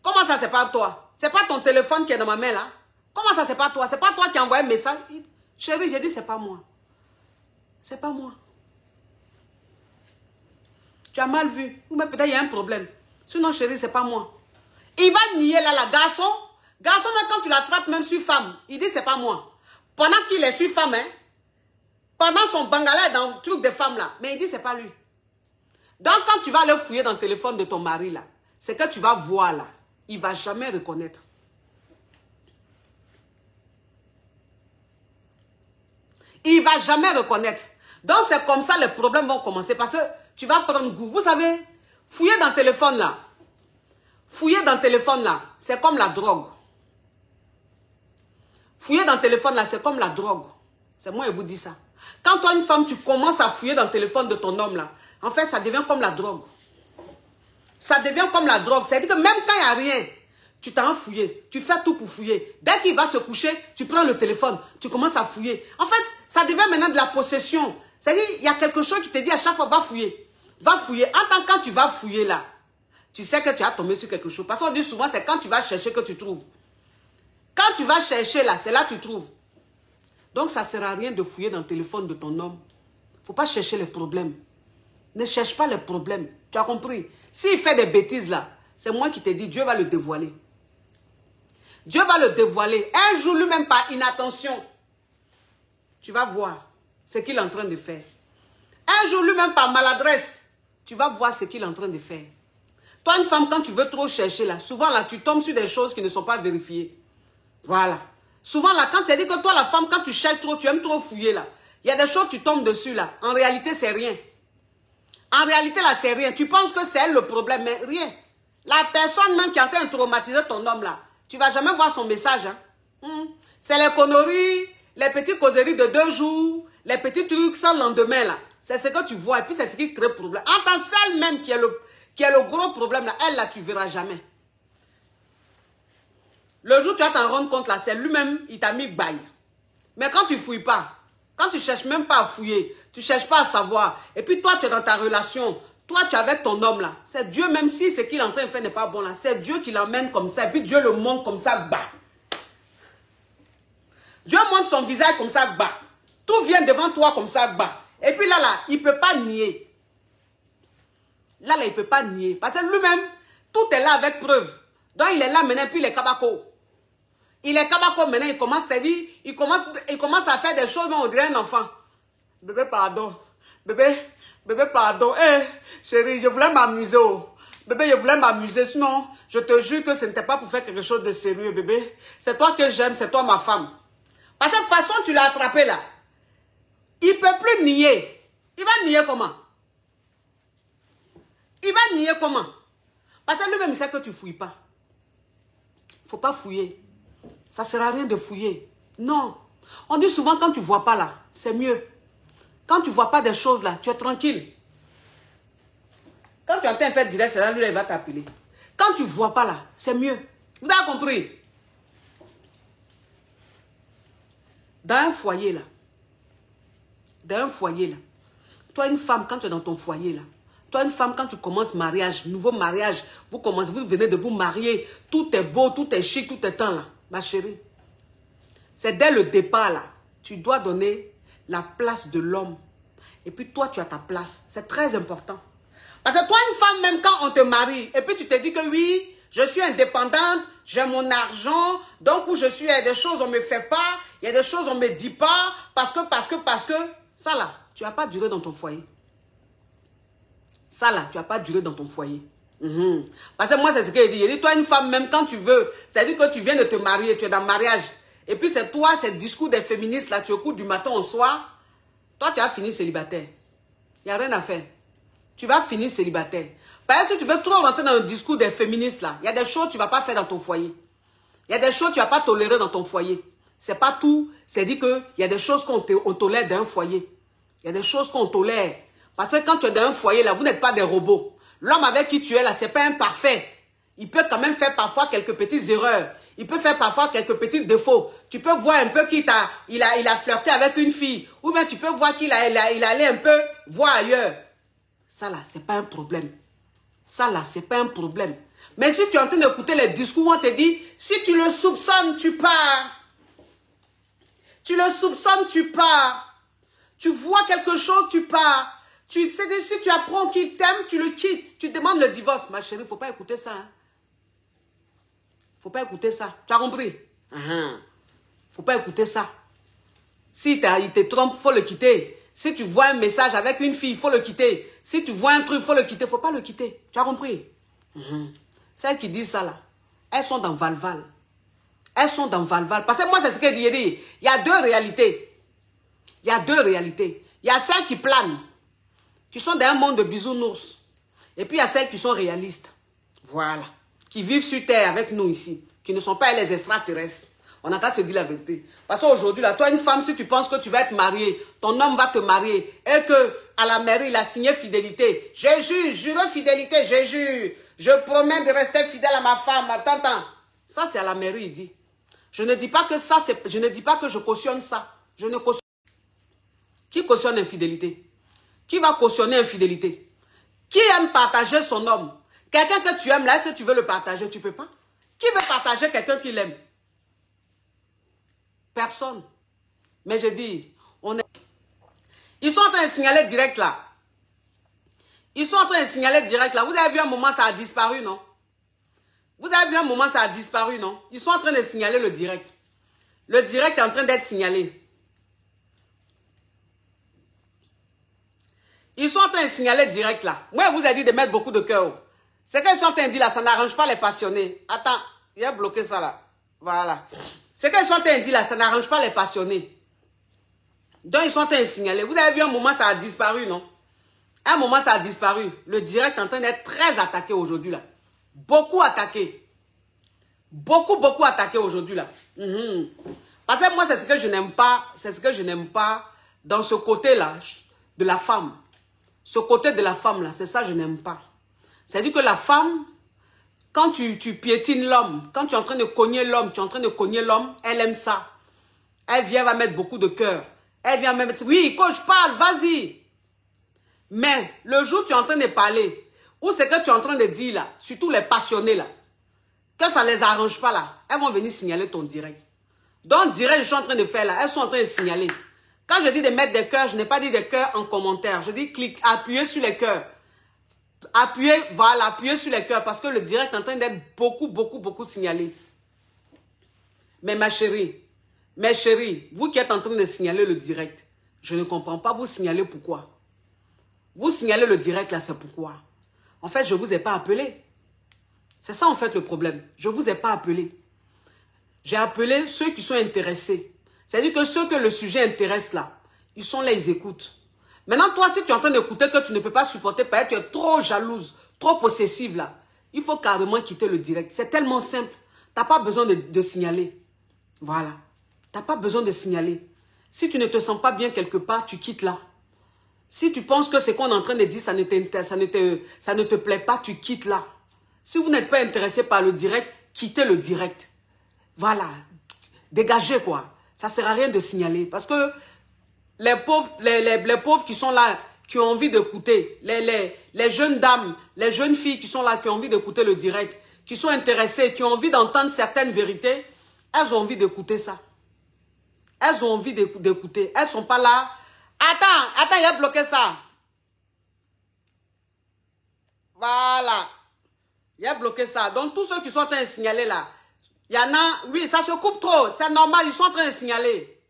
Comment ça, c'est pas toi? C'est pas ton téléphone qui est dans ma main là? Comment ça, c'est pas toi? C'est pas toi qui as envoyé un message? Chérie, j'ai dit, c'est pas moi. C'est pas moi. Tu as mal vu. Ou même peut-être il y a un problème. Sinon, chérie, c'est pas moi. Il va nier là, garçon. Garçon, même quand tu l'attrapes même sur femme, il dit, c'est pas moi. Pendant qu'il est sur femme, hein, pendant son bangala dans le truc de femme là, mais il dit, c'est pas lui. Donc, quand tu vas aller fouiller dans le téléphone de ton mari là, c'est que tu vas voir là, il ne va jamais reconnaître. Il ne va jamais reconnaître. Donc, c'est comme ça les problèmes vont commencer parce que tu vas prendre goût. Vous savez, fouiller dans le téléphone là, c'est comme la drogue. Fouiller dans le téléphone là, c'est comme la drogue. C'est moi qui vous dis ça. Quand toi, une femme, tu commences à fouiller dans le téléphone de ton homme là, en fait, ça devient comme la drogue. ça devient comme la drogue. C'est-à-dire que même quand il n'y a rien, tu t'as fouillé, tu fais tout pour fouiller. Dès qu'il va se coucher, tu prends le téléphone, tu commences à fouiller. En fait, ça devient maintenant de la possession. C'est-à-dire, il y a quelque chose qui te dit à chaque fois, va fouiller. Va fouiller. En tant que quand tu vas fouiller là, tu sais que tu as tombé sur quelque chose. Parce qu'on dit souvent, c'est quand tu vas chercher que tu trouves. Quand tu vas chercher là, c'est là que tu trouves. Donc, ça ne sert à rien de fouiller dans le téléphone de ton homme. Il ne faut pas chercher les problèmes. Ne cherche pas les problèmes. Tu as compris? S'il fait des bêtises là, c'est moi qui te dis, Dieu va le dévoiler. Dieu va le dévoiler. Un jour, lui-même par inattention, tu vas voir ce qu'il est en train de faire. Un jour, lui-même par maladresse, tu vas voir ce qu'il est en train de faire. Toi, une femme, quand tu veux trop chercher là, souvent là, tu tombes sur des choses qui ne sont pas vérifiées. Voilà. Souvent là, quand tu as dit que toi, la femme, quand tu cherches trop, tu aimes trop fouiller là, il y a des choses, tu tombes dessus là. En réalité, c'est rien. En réalité, là, c'est rien. Tu penses que c'est elle le problème, mais rien. La personne même qui est en train de traumatiser ton homme là, tu ne vas jamais voir son message. Hein? C'est les conneries, les petites causeries de 2 jours, les petits trucs sans lendemain là. C'est ce que tu vois et puis c'est ce qui crée problème. En tant que celle même qui est le gros problème là, elle là, tu ne verras jamais. Le jour où tu vas t'en rendre compte là, c'est lui-même, il t'a mis bail. Mais quand tu ne fouilles pas, quand tu ne cherches même pas à fouiller, tu ne cherches pas à savoir, et puis toi tu es dans ta relation, toi tu es avec ton homme là, c'est Dieu, même si ce qu'il est en train de faire n'est pas bon là, c'est Dieu qui l'emmène comme ça, et puis Dieu le montre comme ça, bas. Dieu montre son visage comme ça, bas. Tout vient devant toi comme ça, bas. Et puis là, il ne peut pas nier. Là, il ne peut pas nier. Parce que lui-même, tout est là avec preuve. Donc il est là maintenant, puis il est kabako. Il est kabako maintenant, il commence à dire, il commence à faire des choses, mais on dirait un enfant. Bébé, pardon. Bébé, pardon. Chérie, je voulais m'amuser. Oh. Bébé, je voulais m'amuser. Sinon, je te jure que ce n'était pas pour faire quelque chose de sérieux, bébé. C'est toi que j'aime, c'est toi ma femme. Parce que de toute façon, tu l'as attrapé là. Il ne peut plus nier. Il va nier comment? Il va nier comment? Parce que lui-même, il sait que tu ne fouilles pas. Il ne faut pas fouiller. Ça ne sert à rien de fouiller. Non. On dit souvent, quand tu ne vois pas là, c'est mieux. Quand tu ne vois pas des choses là, tu es tranquille. Quand tu es en train de faire direct, c'est là, lui, il va t'appeler. Quand tu ne vois pas là, c'est mieux. Vous avez compris? Dans un foyer là, toi une femme, quand tu es dans ton foyer là, toi une femme, quand tu commences mariage, nouveau mariage, vous venez de vous marier, tout est beau, tout est chic, tout est temps là, ma chérie. C'est dès le départ là, tu dois donner la place de l'homme. Et puis toi, tu as ta place. C'est très important. Parce que toi, une femme, même quand on te marie, et puis tu te dis que oui, je suis indépendante, j'ai mon argent, donc où je suis, il y a des choses on ne me fait pas, il y a des choses on ne me dit pas, parce que, ça là, tu n'as pas duré dans ton foyer. Ça là, tu n'as pas duré dans ton foyer. Parce que moi, c'est ce qu'il dit. Il dit, toi, une femme, même quand tu veux, c'est-à-dire que tu viens de te marier, tu es dans le mariage, et puis c'est toi, c'est le discours des féministes là, tu écoutes du matin au soir, toi, tu as fini célibataire. Il n'y a rien à faire. Tu vas finir célibataire. Parce que si tu veux trop rentrer dans le discours des féministes là, il y a des choses que tu ne vas pas faire dans ton foyer. Il y a des choses que tu ne vas pas tolérer dans ton foyer. C'est pas tout. C'est dit qu'il y a des choses qu'on tolère dans un foyer. Il y a des choses qu'on tolère. Parce que quand tu es dans un foyer là, vous n'êtes pas des robots. L'homme avec qui tu es là, ce n'est pas imparfait. Il peut quand même faire parfois quelques petites erreurs. Il peut faire parfois quelques petits défauts. Tu peux voir un peu qu'il a flirté avec une fille. Ou bien tu peux voir qu'il allait un peu voir ailleurs. Ça là, ce n'est pas un problème. Ça là, ce n'est pas un problème. Mais si tu es en train d'écouter les discours, on te dit, si tu le soupçonnes, tu pars. Tu le soupçonnes, tu pars. Tu vois quelque chose, tu pars. Si tu apprends qu'il t'aime, tu le quittes. Tu demandes le divorce. Ma chérie, il ne faut pas écouter ça. Il ne faut pas écouter ça. Tu as compris? Il ne faut pas écouter ça. Si il te trompe, il faut le quitter. Si tu vois un message avec une fille, il faut le quitter. Si tu vois un truc, il faut le quitter. Il ne faut pas le quitter. Tu as compris? Celles qui disent ça là, elles sont dans Valval. Elles sont dans Valval. Parce que moi, c'est ce que je dis. Il y a 2 réalités. Il y a 2 réalités. Il y a celles qui planent, qui sont dans un monde de bisounours. Et puis il y a celles qui sont réalistes. Voilà. Qui vivent sur Terre avec nous ici. Qui ne sont pas les extraterrestres. On n'a qu'à se dire la vérité. Parce qu'aujourd'hui, là, toi, une femme, si tu penses que tu vas être mariée, ton homme va te marier, et que à la mairie, il a signé fidélité. Je jure, jure fidélité, je jure. Je promets de rester fidèle à ma femme. Attends. Ça, c'est à la mairie, il dit. Je ne dis pas que ça, je ne dis pas que je cautionne ça. Je ne cautionne. Qui cautionne l'infidélité? Qui va cautionner l'infidélité? Qui aime partager son homme? Quelqu'un que tu aimes, là, si tu veux le partager, tu ne peux pas. Qui veut partager quelqu'un qui l'aime? Personne. Mais je dis, ils sont en train de signaler direct là. Ils sont en train de signaler direct là. Vous avez vu un moment, ça a disparu, non? Vous avez vu un moment, ça a disparu, non? Ils sont en train de signaler le direct. Le direct est en train d'être signalé. Ils sont en train de signaler direct là. Moi, je vous ai dit de mettre beaucoup de cœur. C'est qu'ils sont en train de dire là, ça n'arrange pas les passionnés. Attends, il a bloqué ça là. Voilà. C'est qu'ils sont en train de dire là, ça n'arrange pas les passionnés. Donc, ils sont en train de signaler. Vous avez vu un moment, ça a disparu, non? Un moment, ça a disparu. Le direct est en train d'être très attaqué aujourd'hui là. Beaucoup attaqué. Beaucoup attaqué aujourd'hui là. Parce que moi, c'est ce que je n'aime pas. C'est ce que je n'aime pas dans ce côté-là de la femme. Ce côté de la femme là, c'est ça que je n'aime pas. C'est-à-dire que la femme, quand tu piétines l'homme, quand tu es en train de cogner l'homme, elle aime ça. Elle vient, va mettre beaucoup de cœur. Elle vient même dire, oui, coach, parle, vas-y. Mais le jour où tu es en train de parler, ou c'est que tu es en train de dire là, surtout les passionnés là, que ça ne les arrange pas là, elles vont venir signaler ton direct. Donc, direct, je suis en train de faire là, elles sont en train de signaler. Quand je dis de mettre des cœurs, je n'ai pas dit des cœurs en commentaire. Je dis clique, appuyez sur les cœurs. Appuyez, voilà, appuyez sur les cœurs parce que le direct est en train d'être beaucoup signalé. Mais ma chérie, vous qui êtes en train de signaler le direct, je ne comprends pas, vous signalez pourquoi? Vous signalez le direct là, c'est pourquoi? En fait, je ne vous ai pas appelé. C'est ça en fait le problème. Je ne vous ai pas appelé. J'ai appelé ceux qui sont intéressés. C'est-à-dire que ceux que le sujet intéresse là, ils sont là, ils écoutent. Maintenant, toi, si tu es en train d'écouter que tu ne peux pas supporter, parce que tu es trop jalouse, trop possessive là, il faut carrément quitter le direct. C'est tellement simple. Tu n'as pas besoin de signaler. Voilà. Tu n'as pas besoin de signaler. Si tu ne te sens pas bien quelque part, tu quittes là. Si tu penses que ce qu'on est en train de dire, ça ne te plaît pas, tu quittes là. Si vous n'êtes pas intéressé par le direct, quittez le direct. Voilà. Dégagez quoi. Ça ne sert à rien de signaler. Parce que les pauvres qui sont là, qui ont envie d'écouter, les jeunes dames, les jeunes filles qui sont là, qui ont envie d'écouter le direct, qui sont intéressées, qui ont envie d'entendre certaines vérités, elles ont envie d'écouter ça. Elles ont envie d'écouter. Elles ne sont pas là. Attends, il a bloqué ça. Voilà. Il a bloqué ça. Donc, tous ceux qui sont en train de signaler là, il y en a, oui, ça se coupe trop. C'est normal, ils sont en train de signaler.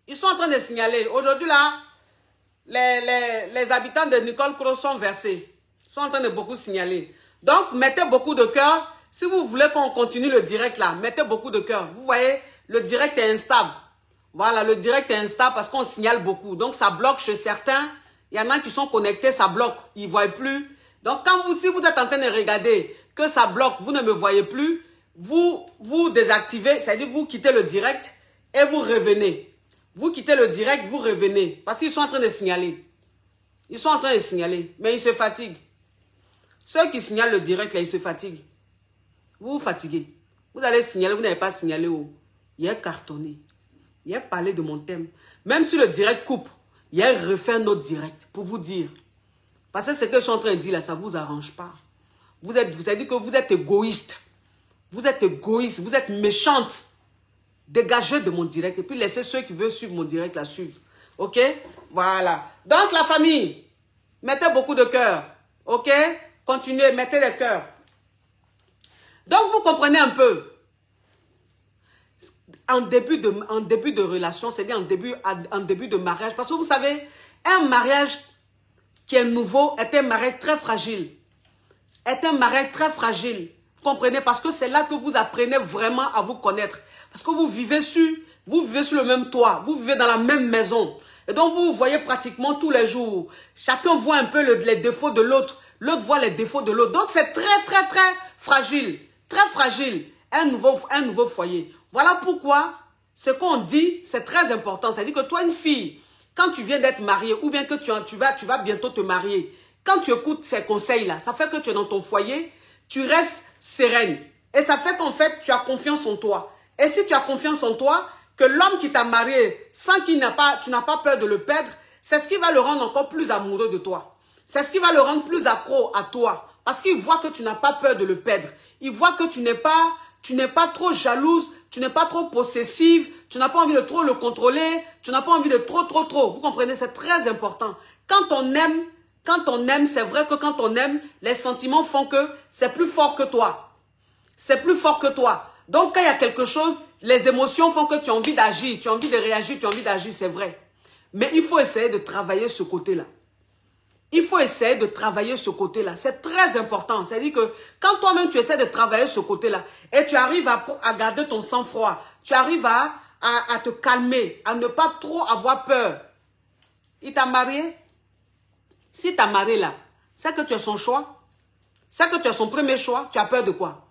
Ils sont en train de signaler. Aujourd'hui là, les habitants de Nicole Croix sont versés. Ils sont en train de beaucoup signaler. Donc, mettez beaucoup de cœur. Si vous voulez qu'on continue le direct là, mettez beaucoup de cœur. Vous voyez, le direct est instable. Voilà, le direct est instable parce qu'on signale beaucoup. Donc, ça bloque chez certains. Il y en a qui sont connectés, ça bloque. Ils ne voient plus. Donc, si vous êtes en train de regarder que ça bloque, vous ne me voyez plus, vous désactivez, c'est-à-dire vous quittez le direct et vous revenez. Vous quittez le direct, vous revenez. Parce qu'ils sont en train de signaler. Ils sont en train de signaler, mais ils se fatiguent. Ceux qui signalent le direct, là, ils se fatiguent. Vous vous fatiguez. Vous allez signaler, vous n'avez pas signalé où. Il y a cartonné. Il y a parlé de mon thème. Même si le direct coupe, il y a refait un autre direct pour vous dire. Parce que ce que je suis en train de dire là, ça ne vous arrange pas. Vous avez dit que vous êtes égoïste. Vous êtes égoïste, vous êtes méchante. Dégagez de mon direct et puis laissez ceux qui veulent suivre mon direct la suivre. Ok? Voilà. Donc la famille, mettez beaucoup de cœur. Ok? Continuez, mettez des cœurs. Donc vous comprenez un peu. En début de relation, c'est-à-dire en début de mariage. Parce que vous savez, un mariage qui est nouveau est un mariage très fragile. Est un mariage très fragile. Vous comprenez? Parce que c'est là que vous apprenez vraiment à vous connaître. Parce que vous vivez sur le même toit. Vous vivez dans la même maison. Et donc vous voyez pratiquement tous les jours. Chacun voit un peu les défauts de l'autre. L'autre voit les défauts de l'autre. Donc c'est très fragile. Très fragile. Un nouveau foyer. Voilà pourquoi ce qu'on dit, c'est très important. C'est-à-dire que toi, une fille, quand tu viens d'être mariée, ou bien que tu vas bientôt te marier, Quand tu écoutes ces conseils-là, ça fait que tu es dans ton foyer, tu restes sereine. Et ça fait qu'en fait, tu as confiance en toi. Et si tu as confiance en toi, que l'homme qui t'a marié, sans qu'il tu n'as pas peur de le perdre, c'est ce qui va le rendre encore plus amoureux de toi. C'est ce qui va le rendre plus accro à toi. Parce qu'il voit que tu n'as pas peur de le perdre. Il voit que tu n'es pas trop jalouse, tu n'es pas trop possessive, tu n'as pas envie de trop le contrôler, tu n'as pas envie de trop. Vous comprenez, c'est très important. Quand on aime, c'est vrai que quand on aime, les sentiments font que c'est plus fort que toi. C'est plus fort que toi. Donc quand il y a quelque chose, les émotions font que tu as envie d'agir, tu as envie de réagir, tu as envie d'agir, c'est vrai. Mais il faut essayer de travailler ce côté-là. Il faut essayer de travailler ce côté-là. C'est très important. C'est-à-dire que quand toi-même tu essaies de travailler ce côté-là et tu arrives à garder ton sang-froid, tu arrives à te calmer, à ne pas trop avoir peur. Il t'a marié? Si t'as marié là, c'est que tu as son choix. C'est que tu as son premier choix. Tu as peur de quoi?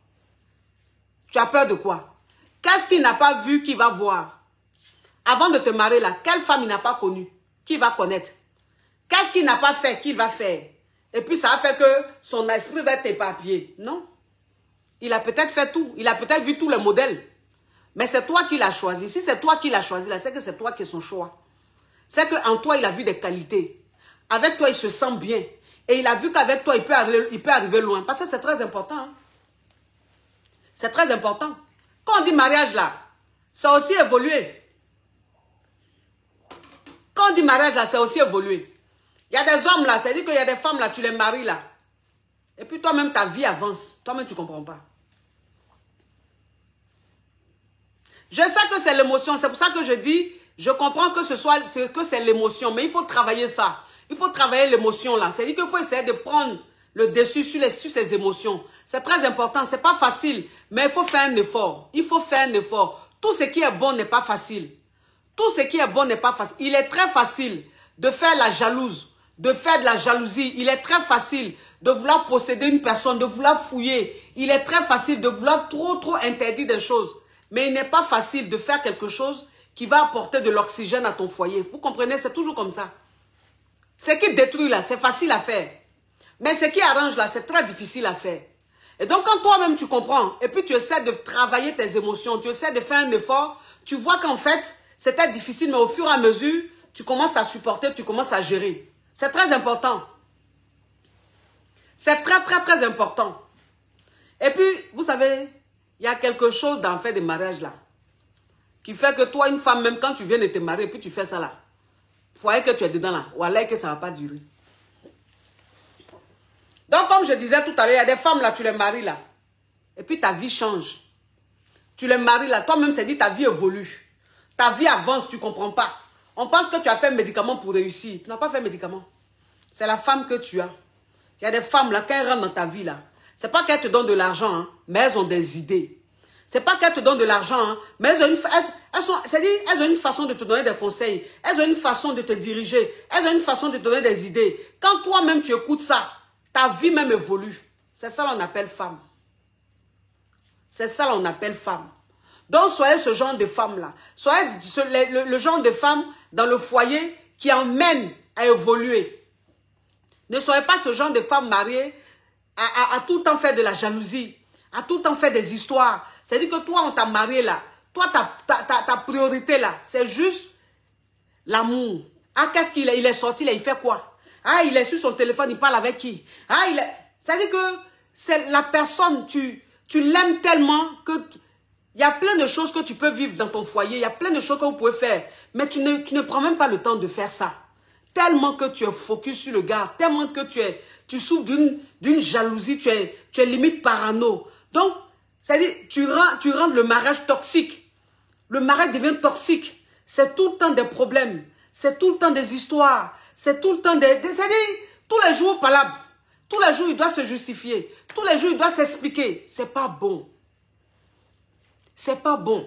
Tu as peur de quoi? Qu'est-ce qu'il n'a pas vu qu'il va voir? Avant de te marier là, quelle femme il n'a pas connue? Qui va connaître? Qu'est-ce qu'il n'a pas fait qu'il va faire? Et puis ça a fait que son esprit va être éparpillé. Non. Il a peut-être fait tout. Il a peut-être vu tous les modèles. Mais c'est toi qui l'as choisi. Si c'est toi qui l'as choisi là, c'est que c'est toi qui es son choix. C'est qu'en toi, il a vu des qualités. Avec toi, il se sent bien. Et il a vu qu'avec toi, il peut arriver loin. Parce que c'est très important. Hein? C'est très important. Quand on dit mariage là, ça a aussi évolué. Quand on dit mariage là, ça a aussi évolué. Il y a des hommes là, c'est-à-dire qu'il y a des femmes là, tu les maries là. Et puis toi-même, ta vie avance. Toi-même, tu ne comprends pas. Je sais que c'est l'émotion. C'est pour ça que je dis, je comprends que c'est l'émotion. Mais il faut travailler ça. Il faut travailler l'émotion là. C'est-à-dire qu'il faut essayer de prendre le dessus sur ces émotions. C'est très important. Ce n'est pas facile. Mais il faut faire un effort. Il faut faire un effort. Tout ce qui est bon n'est pas facile. Tout ce qui est bon n'est pas facile. Il est très facile de faire la jalouse, de faire de la jalousie. Il est très facile de vouloir posséder une personne, de vouloir fouiller. Il est très facile de vouloir trop interdire des choses. Mais il n'est pas facile de faire quelque chose qui va apporter de l'oxygène à ton foyer. Vous comprenez? C'est toujours comme ça. Ce qui détruit là, c'est facile à faire. Mais ce qui arrange là, c'est très difficile à faire. Et donc quand toi-même tu comprends, et puis tu essaies de travailler tes émotions, tu essaies de faire un effort, tu vois qu'en fait, c'était difficile, mais au fur et à mesure, tu commences à supporter, tu commences à gérer. C'est très important. C'est très important. Et puis, vous savez, il y a quelque chose dans le fait des mariages là, qui fait que toi, une femme, même quand tu viens de te marier, et puis tu fais ça là, il faut que tu es dedans là, ou alors que ça ne va pas durer. Donc, comme je disais tout à l'heure, il y a des femmes là, tu les maries là, et puis ta vie change. Tu les maries là, toi-même, c'est dit ta vie évolue. Ta vie avance, tu ne comprends pas. On pense que tu as fait un médicament pour réussir. Tu n'as pas fait un médicament. C'est la femme que tu as. Il y a des femmes là, quand elles rentrent dans ta vie là, c'est pas qu'elles te donnent de l'argent, hein, mais elles ont des idées. C'est pas qu'elles te donnent de l'argent, hein, mais elles ont une façon de te donner des conseils. Elles ont une façon de te diriger. Elles ont une façon de te donner des idées. Quand toi-même tu écoutes ça, ta vie même évolue. C'est ça qu'on appelle femme. C'est ça qu'on appelle femme. Donc soyez ce genre de femme-là. Soyez le genre de femme dans le foyer qui emmène à évoluer. Ne soyez pas ce genre de femme mariée à tout le temps faire de la jalousie, à tout le temps faire des histoires. C'est-à-dire que toi, on t'a marié là. Toi, ta priorité là, c'est juste l'amour. Ah, qu'est-ce qu'il est? Il est sorti là, il fait quoi? Ah, il est sur son téléphone, il parle avec qui? Ah, c'est-à-dire que c'est la personne, tu l'aimes tellement que... Il y a plein de choses que tu peux vivre dans ton foyer. Il y a plein de choses que vous pouvez faire. Mais tu ne prends même pas le temps de faire ça. Tellement que tu es focus sur le gars. Tellement que tu souffres d'une jalousie. Tu es limite parano. Donc, c'est-à-dire, tu rends le mariage toxique. Le mariage devient toxique. C'est tout le temps des problèmes. C'est tout le temps des histoires. C'est tout le temps c'est-à-dire, tous les jours, palabre. Tous les jours, il doit se justifier. Tous les jours, il doit s'expliquer. C'est pas bon. C'est pas bon.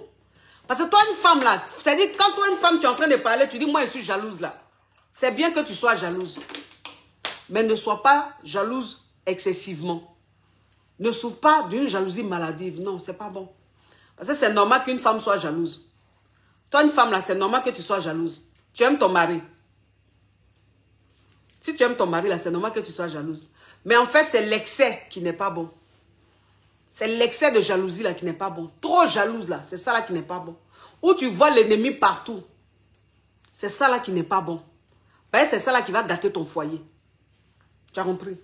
Parce que toi, une femme là, c'est-à-dire quand toi, une femme, tu es en train de parler, tu dis, moi, je suis jalouse là. C'est bien que tu sois jalouse. Mais ne sois pas jalouse excessivement. Ne souffre pas d'une jalousie maladive. Non, c'est pas bon. Parce que c'est normal qu'une femme soit jalouse. Toi, une femme là, c'est normal que tu sois jalouse. Tu aimes ton mari. Si tu aimes ton mari, là, c'est normal que tu sois jalouse. Mais en fait, c'est l'excès qui n'est pas bon. C'est l'excès de jalousie, là, qui n'est pas bon. Trop jalouse, là, c'est ça, là, qui n'est pas bon. Où tu vois l'ennemi partout. C'est ça, là, qui n'est pas bon. C'est ça, là, qui va gâter ton foyer. Tu as compris?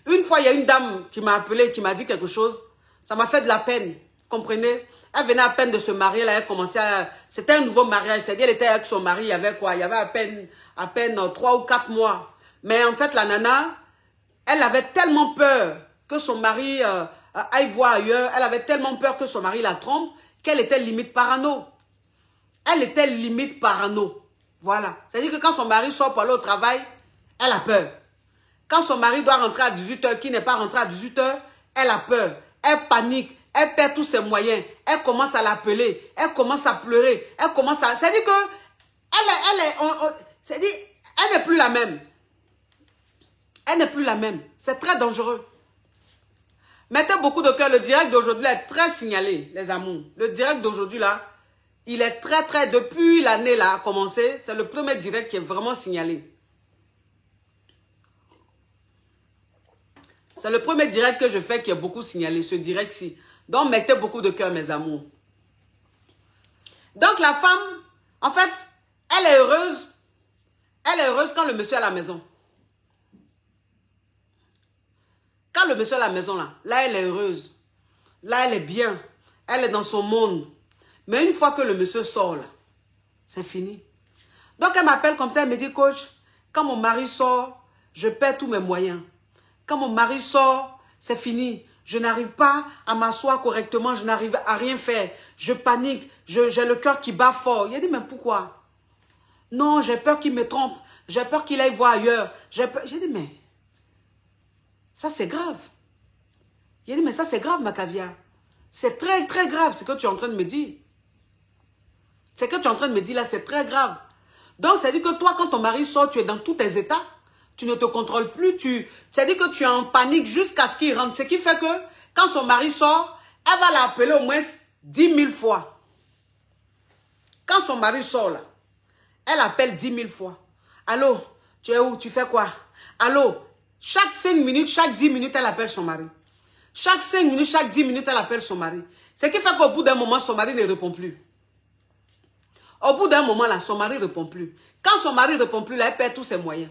Une fois, il y a une dame qui m'a appelé, qui m'a dit quelque chose. Ça m'a fait de la peine. Comprenez? Elle venait à peine de se marier, là, elle commençait à... C'était un nouveau mariage, c'est-à-dire elle était avec son mari, il y avait quoi? Il y avait à peine 3 ou 4 mois. Mais en fait, la nana, elle avait tellement peur que son mari aille voir ailleurs, elle avait tellement peur que son mari la trompe, qu'elle était limite parano. Elle était limite parano. Voilà. C'est-à-dire que quand son mari sort pour aller au travail, elle a peur. Quand son mari doit rentrer à 18 h, qui n'est pas rentré à 18 h, elle a peur. Elle panique. Elle perd tous ses moyens. Elle commence à l'appeler. Elle commence à pleurer. Elle commence à... C'est-à-dire que... C'est-à-dire, elle n'est plus la même. Elle n'est plus la même. C'est très dangereux. Mettez beaucoup de cœur. Le direct d'aujourd'hui est très signalé, les amours. Le direct d'aujourd'hui, là, il est très... Depuis l'année, là, a commencé, c'est le premier direct qui est vraiment signalé. C'est le premier direct que je fais qui est beaucoup signalé, ce direct-ci. Donc, mettez beaucoup de cœur, mes amours. Donc, la femme, en fait, elle est heureuse. Elle est heureuse quand le monsieur est à la maison. Quand le monsieur est à la maison, là, elle est heureuse. Là, elle est bien. Elle est dans son monde. Mais une fois que le monsieur sort, là, c'est fini. Donc, elle m'appelle comme ça, elle me dit, coach, quand mon mari sort, je perds tous mes moyens. Quand mon mari sort, c'est fini. Je n'arrive pas à m'asseoir correctement, je n'arrive à rien faire. Je panique, j'ai le cœur qui bat fort. Il a dit, mais pourquoi? Non, j'ai peur qu'il me trompe. J'ai peur qu'il aille voir ailleurs. J'ai dit, mais ça c'est grave. Il a dit, mais ça c'est grave, ma caviar. C'est très grave ce que tu es en train de me dire. Ce que tu es en train de me dire là, c'est très grave. Donc, ça dit que toi, quand ton mari sort, tu es dans tous tes états. Tu ne te contrôles plus, c'est-à-dire que tu es en panique jusqu'à ce qu'il rentre. Ce qui fait que quand son mari sort, elle va l'appeler au moins 10 000 fois. Quand son mari sort là, elle appelle 10 000 fois. Allô, tu es où? Tu fais quoi? Allô, chaque 5 minutes, chaque 10 minutes, elle appelle son mari. Chaque 5 minutes, chaque 10 minutes, elle appelle son mari. Ce qui fait qu'au bout d'un moment, son mari ne répond plus. Au bout d'un moment là, son mari ne répond plus. Quand son mari ne répond plus là, elle perd tous ses moyens.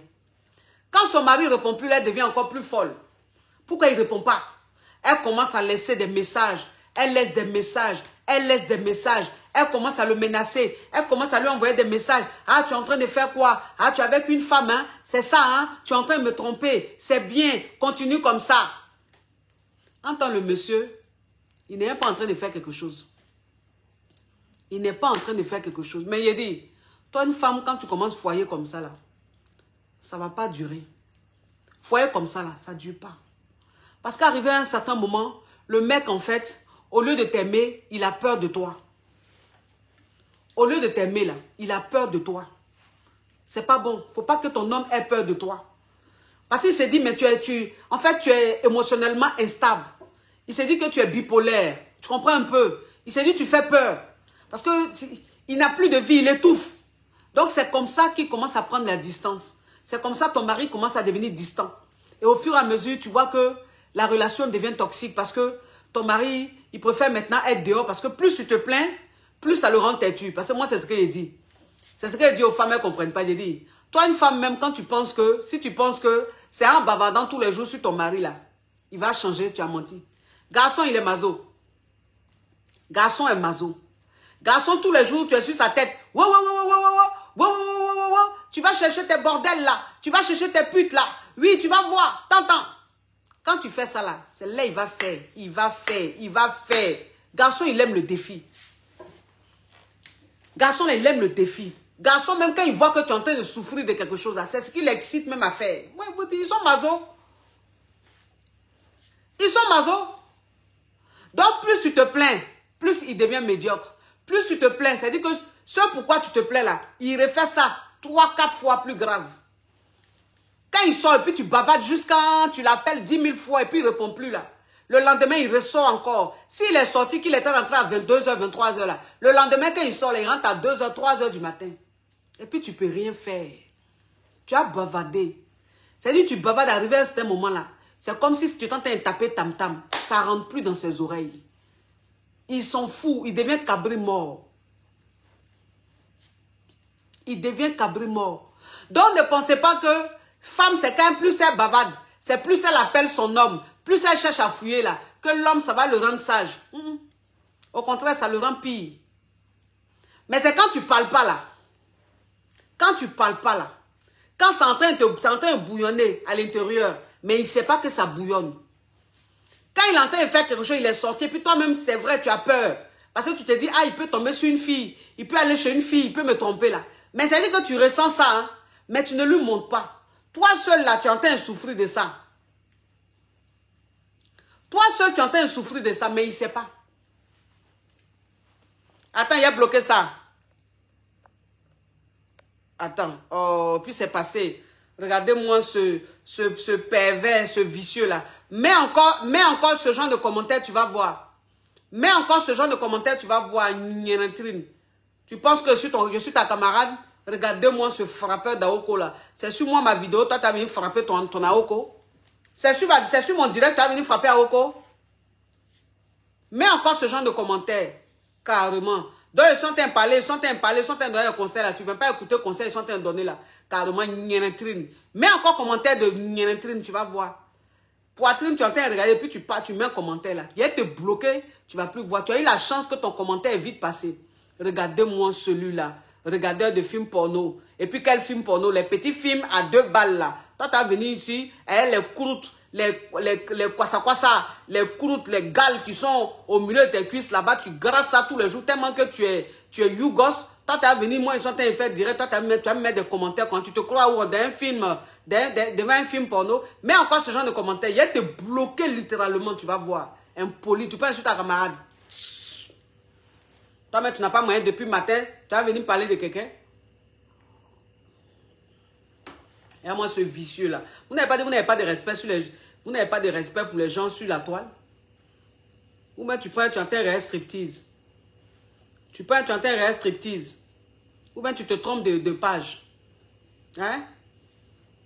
Quand son mari ne répond plus, elle devient encore plus folle. Pourquoi il ne répond pas? Elle commence à laisser des messages. Elle laisse des messages. Elle laisse des messages. Elle commence à le menacer. Elle commence à lui envoyer des messages. Ah, tu es en train de faire quoi? Ah, tu es avec une femme, hein? C'est ça, hein? Tu es en train de me tromper. C'est bien. Continue comme ça. Entends le monsieur, il n'est pas en train de faire quelque chose. Il n'est pas en train de faire quelque chose. Mais il dit, toi, une femme, quand tu commences foyer comme ça, là, ça ne va pas durer. Foyer comme ça, là, ça ne dure pas. Parce qu'arrivé à un certain moment, le mec, en fait, au lieu de t'aimer, il a peur de toi. Au lieu de t'aimer, là, il a peur de toi. C'est pas bon. Il ne faut pas que ton homme ait peur de toi. Parce qu'il s'est dit, mais en fait, tu es émotionnellement instable. Il s'est dit que tu es bipolaire. Tu comprends un peu? Il s'est dit, tu fais peur. Parce qu'il n'a plus de vie, il étouffe. Donc, c'est comme ça qu'il commence à prendre la distance. C'est comme ça que ton mari commence à devenir distant. Et au fur et à mesure, tu vois que la relation devient toxique parce que ton mari, il préfère maintenant être dehors parce que plus tu te plains, plus ça le rend têtu. Parce que moi, c'est ce qu'il dit. C'est ce qu'il dit aux femmes, elles ne comprennent pas. J'ai dit, toi, une femme, même quand tu penses que, si tu penses que c'est en bavardant tous les jours sur ton mari, là, il va changer, tu as menti. Garçon, il est maso. Garçon est maso. Garçon, tous les jours, tu es sur sa tête. Wow, wow, wow, wow, wow, wow, wow, wow, wow, wow. Tu vas chercher tes bordels là. Tu vas chercher tes putes là. Oui, tu vas voir. T'entends. Quand tu fais ça là, c'est là il va faire. Il va faire. Il va faire. Garçon, il aime le défi. Garçon, il aime le défi. Garçon, même quand il voit que tu es en train de souffrir de quelque chose là, c'est ce qui l'excite même à faire. Ouais, ils sont maso. Ils sont maso. Donc, plus tu te plains, plus il devient médiocre. Plus tu te plains, c'est-à-dire que ce pourquoi tu te plains là, il refait ça 3-4 fois plus grave. Quand il sort et puis tu bavardes jusqu'à... Tu l'appelles 10 000 fois et puis il ne répond plus là. Le lendemain, il ressort encore. S'il est sorti, qu'il était rentré à 22h, 23h là. Le lendemain, quand il sort, il rentre à 2h, 3h du matin. Et puis tu ne peux rien faire. Tu as bavardé. C'est-à-dire, tu bavardes d'arriver à ce moment-là. C'est comme si tu étais en train de taper tam-tam. Ça ne rentre plus dans ses oreilles. Ils sont fous. Il devient cabri mort. Il devient cabri mort. Donc, ne pensez pas que femme, c'est quand même plus elle bavarde. C'est plus elle appelle son homme. Plus elle cherche à fouiller là. Que l'homme, ça va le rendre sage. Au contraire, ça le rend pire. Mais c'est quand tu ne parles pas là. Quand tu ne parles pas là. Quand c'est en train de bouillonner à l'intérieur. Mais il ne sait pas que ça bouillonne. Quand il est en train de faire quelque chose, il est sorti. Puis toi-même, c'est vrai, tu as peur. Parce que tu te dis, ah, il peut tomber sur une fille. Il peut aller chez une fille. Il peut me tromper là. Mais ça veut dire que tu ressens ça. Hein? Mais tu ne lui montres pas. Toi seul là, tu es en train de souffrir de ça. Toi seul, tu es en train de souffrir de ça. Mais il ne sait pas. Attends, il a bloqué ça. Attends. Oh, puis c'est passé. Regardez-moi ce pervers, ce vicieux-là. Mets encore ce genre de commentaires, tu vas voir. Mets encore ce genre de commentaires, tu vas voir. Tu penses que je suis ta camarade? Regardez-moi ce frappeur d'Aoko-là. C'est sur moi ma vidéo, toi, tu as venu frapper ton Aoko. C'est sur mon direct, tu as venu frapper Aoko. Mets encore ce genre de commentaires. Carrément. Donc, ils sont en train de parler, ils sont en train de donner un conseil là. Tu ne veux pas écouter le conseil, ils sont en train de donner là. Carrément, mets encore commentaire de tu vas voir. Poitrine, tu es en train de regarder, puis tu mets un commentaire là. Il va te bloquer, tu ne vas plus voir. Tu as eu la chance que ton commentaire est vite passé. Regardez-moi celui-là. Regardeur de films porno. Et puis, quel film porno? Les petits films à 2 balles là. Toi, tu as venu ici, les croûtes, les croûtes, les gales qui sont au milieu de tes cuisses là-bas, tu grasses ça tous les jours tellement que tu es yougos. Toi, tu as venu, moi, ils sont en train de faire direct. Toi, tu vas me mettre des commentaires quand tu te crois ou dans un film, devant un film porno. Mais encore ce genre de commentaires, il va te bloquer littéralement, tu vas voir. Impoli, tu peux insulter ta camarade. Toi, mais tu n'as pas moyen depuis le matin, tu vas venir parler de quelqu'un. Et moi, ce vicieux-là. Vous n'avez pas de respect vous n'avez pas de respect pour les gens sur la toile. Ou bien tu es en train de réel striptease. Tu es en train de réel striptease. Ou bien tu te trompes de page. Hein?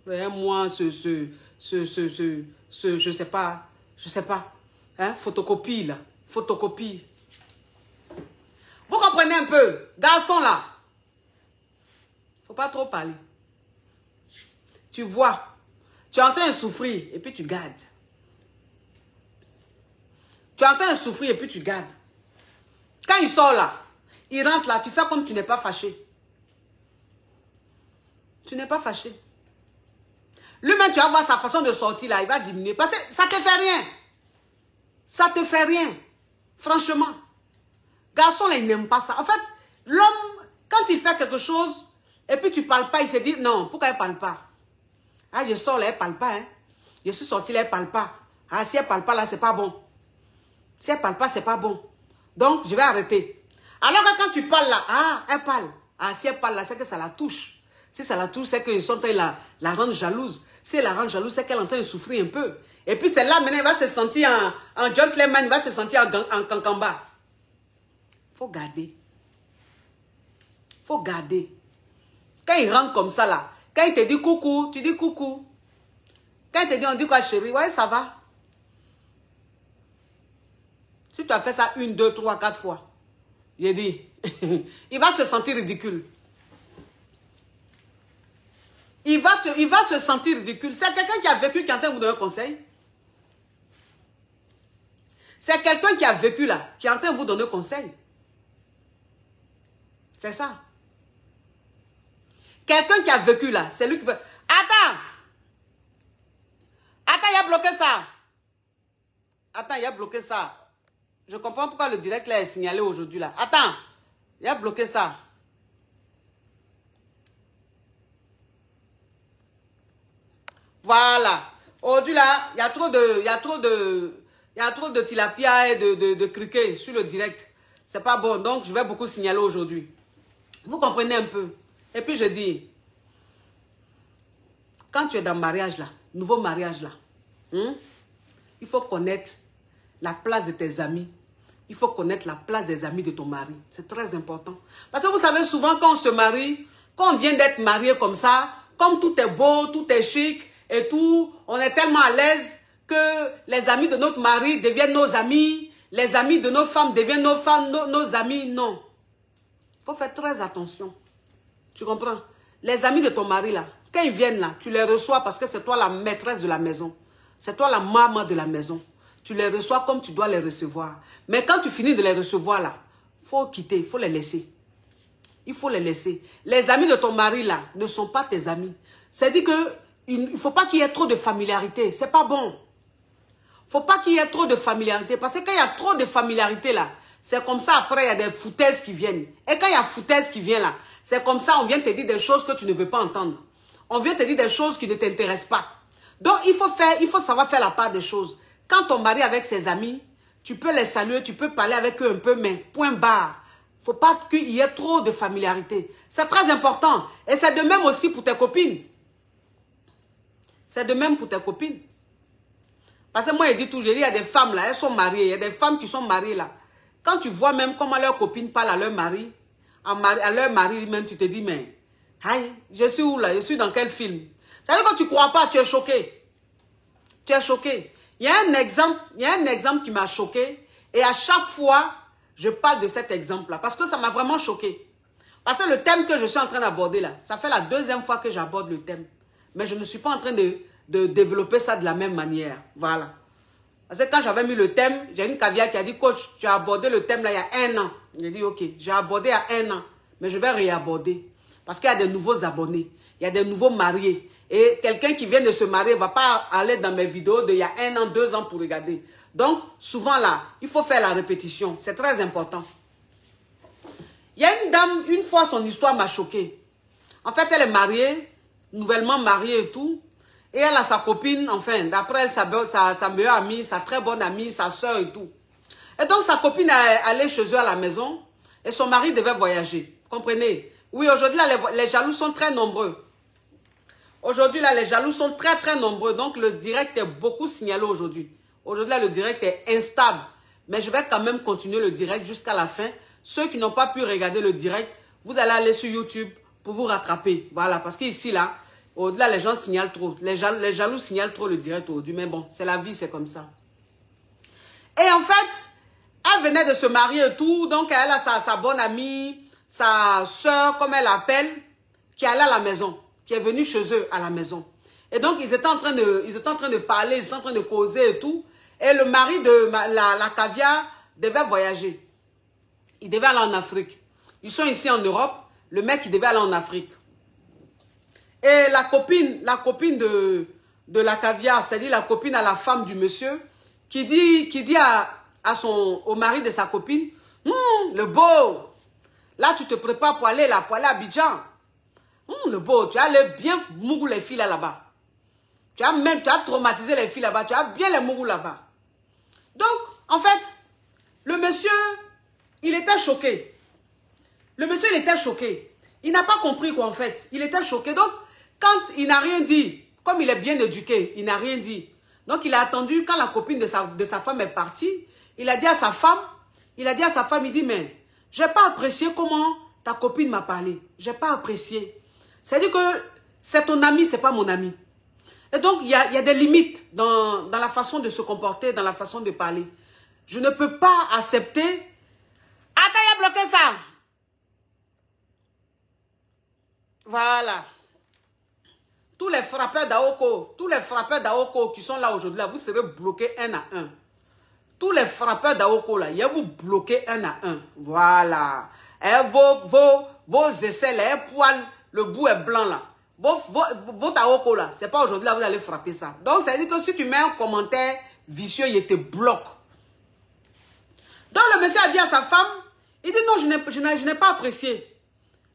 Et moi, je sais pas. Hein? Photocopie, là. Photocopie. Vous comprenez un peu? Garçon, là. Faut pas trop parler. Tu vois, tu es en train de souffrir et puis tu gardes. Tu es en train de souffrir et puis tu gardes. Quand il sort là, il rentre là, tu fais comme tu n'es pas fâché. Tu n'es pas fâché. Lui-même, tu vas voir sa façon de sortir là, il va diminuer. Parce que ça te fait rien. Ça te fait rien. Franchement. Garçon là, il n'aime pas ça. En fait, l'homme, quand il fait quelque chose et puis tu ne parles pas, il se dit non, pourquoi il ne parle pas? Ah, je sors là, elle ne parle pas. Hein. Je suis sorti là, elle ne parle pas. Ah, si elle ne parle pas là, c'est pas bon. Si elle ne parle pas, c'est pas bon. Donc, je vais arrêter. Alors que quand tu parles là, ah, elle parle. Ah, si elle parle là, c'est que ça la touche. Si ça la touche, c'est qu'ils sont en train de la rendre jalouse. Si elle la rend jalouse, c'est qu'elle est en train de souffrir un peu. Et puis, c'est là, maintenant, elle va se sentir en gentleman, elle va se sentir en cancamba. Il faut garder. Il faut garder. Quand il rentre comme ça là, quand il te dit coucou, tu dis coucou. Quand il te dit on dit quoi chérie, ouais ça va. Si tu as fait ça 1, 2, 3, 4 fois, j'ai dit, il va se sentir ridicule. Il va se sentir ridicule. C'est quelqu'un qui a vécu qui est en train de vous donner un conseil. C'est quelqu'un qui a vécu là, qui est en train de vous donner un conseil. C'est ça. Quelqu'un qui a vécu là, c'est lui qui peut... Attends! Attends, il a bloqué ça. Attends, il a bloqué ça. Je comprends pourquoi le direct là est signalé aujourd'hui là. Attends! Il a bloqué ça. Voilà. Aujourd'hui là, il y a trop de tilapia et de criquets sur le direct. C'est pas bon. Donc, je vais beaucoup signaler aujourd'hui. Vous comprenez un peu? Et puis je dis, quand tu es dans le mariage là, nouveau mariage là, il faut connaître la place de tes amis. Il faut connaître la place des amis de ton mari. C'est très important. Parce que vous savez, souvent quand on se marie, quand on vient d'être marié comme ça, comme tout est beau, tout est chic, et tout. On est tellement à l'aise que les amis de notre mari deviennent nos amis. Les amis de nos femmes deviennent nos femmes, nos amis. Non. Il faut faire très attention. Tu comprends? Les amis de ton mari, là, quand ils viennent là, tu les reçois parce que c'est toi la maîtresse de la maison. C'est toi la maman de la maison. Tu les reçois comme tu dois les recevoir. Mais quand tu finis de les recevoir là, il faut quitter, il faut les laisser. Il faut les laisser. Les amis de ton mari là ne sont pas tes amis. C'est-à-dire qu'il ne faut pas qu'il y ait trop de familiarité. C'est pas bon. Il ne faut pas qu'il y ait trop de familiarité. Parce que quand il y a trop de familiarité là, c'est comme ça après il y a des foutaises qui viennent. Et quand il y a foutaises qui viennent là, c'est comme ça on vient te dire des choses que tu ne veux pas entendre. On vient te dire des choses qui ne t'intéressent pas. Donc il faut savoir faire la part des choses. Quand ton mari est avec ses amis, tu peux les saluer, tu peux parler avec eux un peu, mais point barre. Il ne faut pas qu'il y ait trop de familiarité. C'est très important. Et c'est de même aussi pour tes copines. C'est de même pour tes copines. Parce que moi, je dis toujours, il y a des femmes là, elles sont mariées. Il y a des femmes qui sont mariées là. Quand tu vois même comment leurs copines parlent à leur mari, à leur mari même, tu te dis, mais, aïe, je suis où là? Je suis dans quel film? Ça veut dire que tu ne crois pas, tu es choqué. Tu es choqué. Il y a un exemple qui m'a choqué. Et à chaque fois, je parle de cet exemple-là. Parce que ça m'a vraiment choqué. Parce que le thème que je suis en train d'aborder là, ça fait la deuxième fois que j'aborde le thème. Mais je ne suis pas en train de développer ça de la même manière. Voilà. Parce que quand j'avais mis le thème, j'ai une caviar qui a dit, coach, tu as abordé le thème là il y a 1 an. J'ai dit, ok, j'ai abordé il y a 1 an. Mais je vais réaborder. Parce qu'il y a des nouveaux abonnés. Il y a des nouveaux mariés. Et quelqu'un qui vient de se marier ne va pas aller dans mes vidéos d'il y a 1 an, 2 ans pour regarder. Donc, souvent là, il faut faire la répétition. C'est très important. Il y a une dame, une fois, son histoire m'a choquée. En fait, elle est mariée, nouvellement mariée et tout. Et elle a sa copine, enfin, d'après elle, sa meilleure amie, sa très bonne amie, sa soeur et tout. Et donc, sa copine est allée chez eux à la maison. Et son mari devait voyager. Comprenez? Oui, aujourd'hui, là, les jaloux sont très nombreux. Aujourd'hui, là, les jaloux sont très, très nombreux. Donc, le direct est beaucoup signalé aujourd'hui. Aujourd'hui, là, le direct est instable. Mais je vais quand même continuer le direct jusqu'à la fin. Ceux qui n'ont pas pu regarder le direct, vous allez aller sur YouTube pour vous rattraper. Voilà, parce qu'ici, là, au-delà, les gens signalent trop. Les jaloux signalent trop le direct aujourd'hui. Mais bon, c'est la vie, c'est comme ça. Et en fait, elle venait de se marier et tout. Donc, elle a sa bonne amie, sa soeur, comme elle l'appelle, qui est allée à la maison, qui est venue chez eux à la maison. Et donc, ils étaient en train de parler, ils étaient en train de causer et tout. Et le mari de la caviar devait voyager. Il devait aller en Afrique. Ils sont ici en Europe. Le mec, il devait aller en Afrique. Et la copine de la caviar, c'est-à-dire la copine à la femme du monsieur, qui dit au mari de sa copine, le beau, là, tu te prépares pour aller à Abidjan. Le beau, tu as bien mougou les filles là-bas. Tu as traumatisé les filles là-bas. Tu as bien les mougou là-bas. Donc, en fait, le monsieur, il était choqué. Le monsieur, il était choqué. Il n'a pas compris quoi, en fait. Il était choqué. Donc, quand il n'a rien dit, comme il est bien éduqué, il n'a rien dit. Donc, il a attendu quand la copine de sa femme est partie. Il a dit à sa femme, il dit, mais je n'ai pas apprécié comment ta copine m'a parlé. Je n'ai pas apprécié. C'est-à-dire que c'est ton ami, ce n'est pas mon ami. Et donc, il y a des limites dans la façon de se comporter, dans la façon de parler. Je ne peux pas accepter. Attends, il a bloqué ça. Voilà. Tous les frappeurs d'Aoko qui sont là aujourd'hui, vous serez bloqués 1 à 1. Tous les frappeurs d'Aoko, là, il y a vous bloquer 1 à 1. Voilà. Et vos aisselles, les poils, le bout est blanc là. Vos Aoko là, c'est pas aujourd'hui là, vous allez frapper ça. Donc, ça veut dire que si tu mets un commentaire vicieux, il te bloque. Donc, le monsieur a dit à sa femme, il dit non, je n'ai pas apprécié.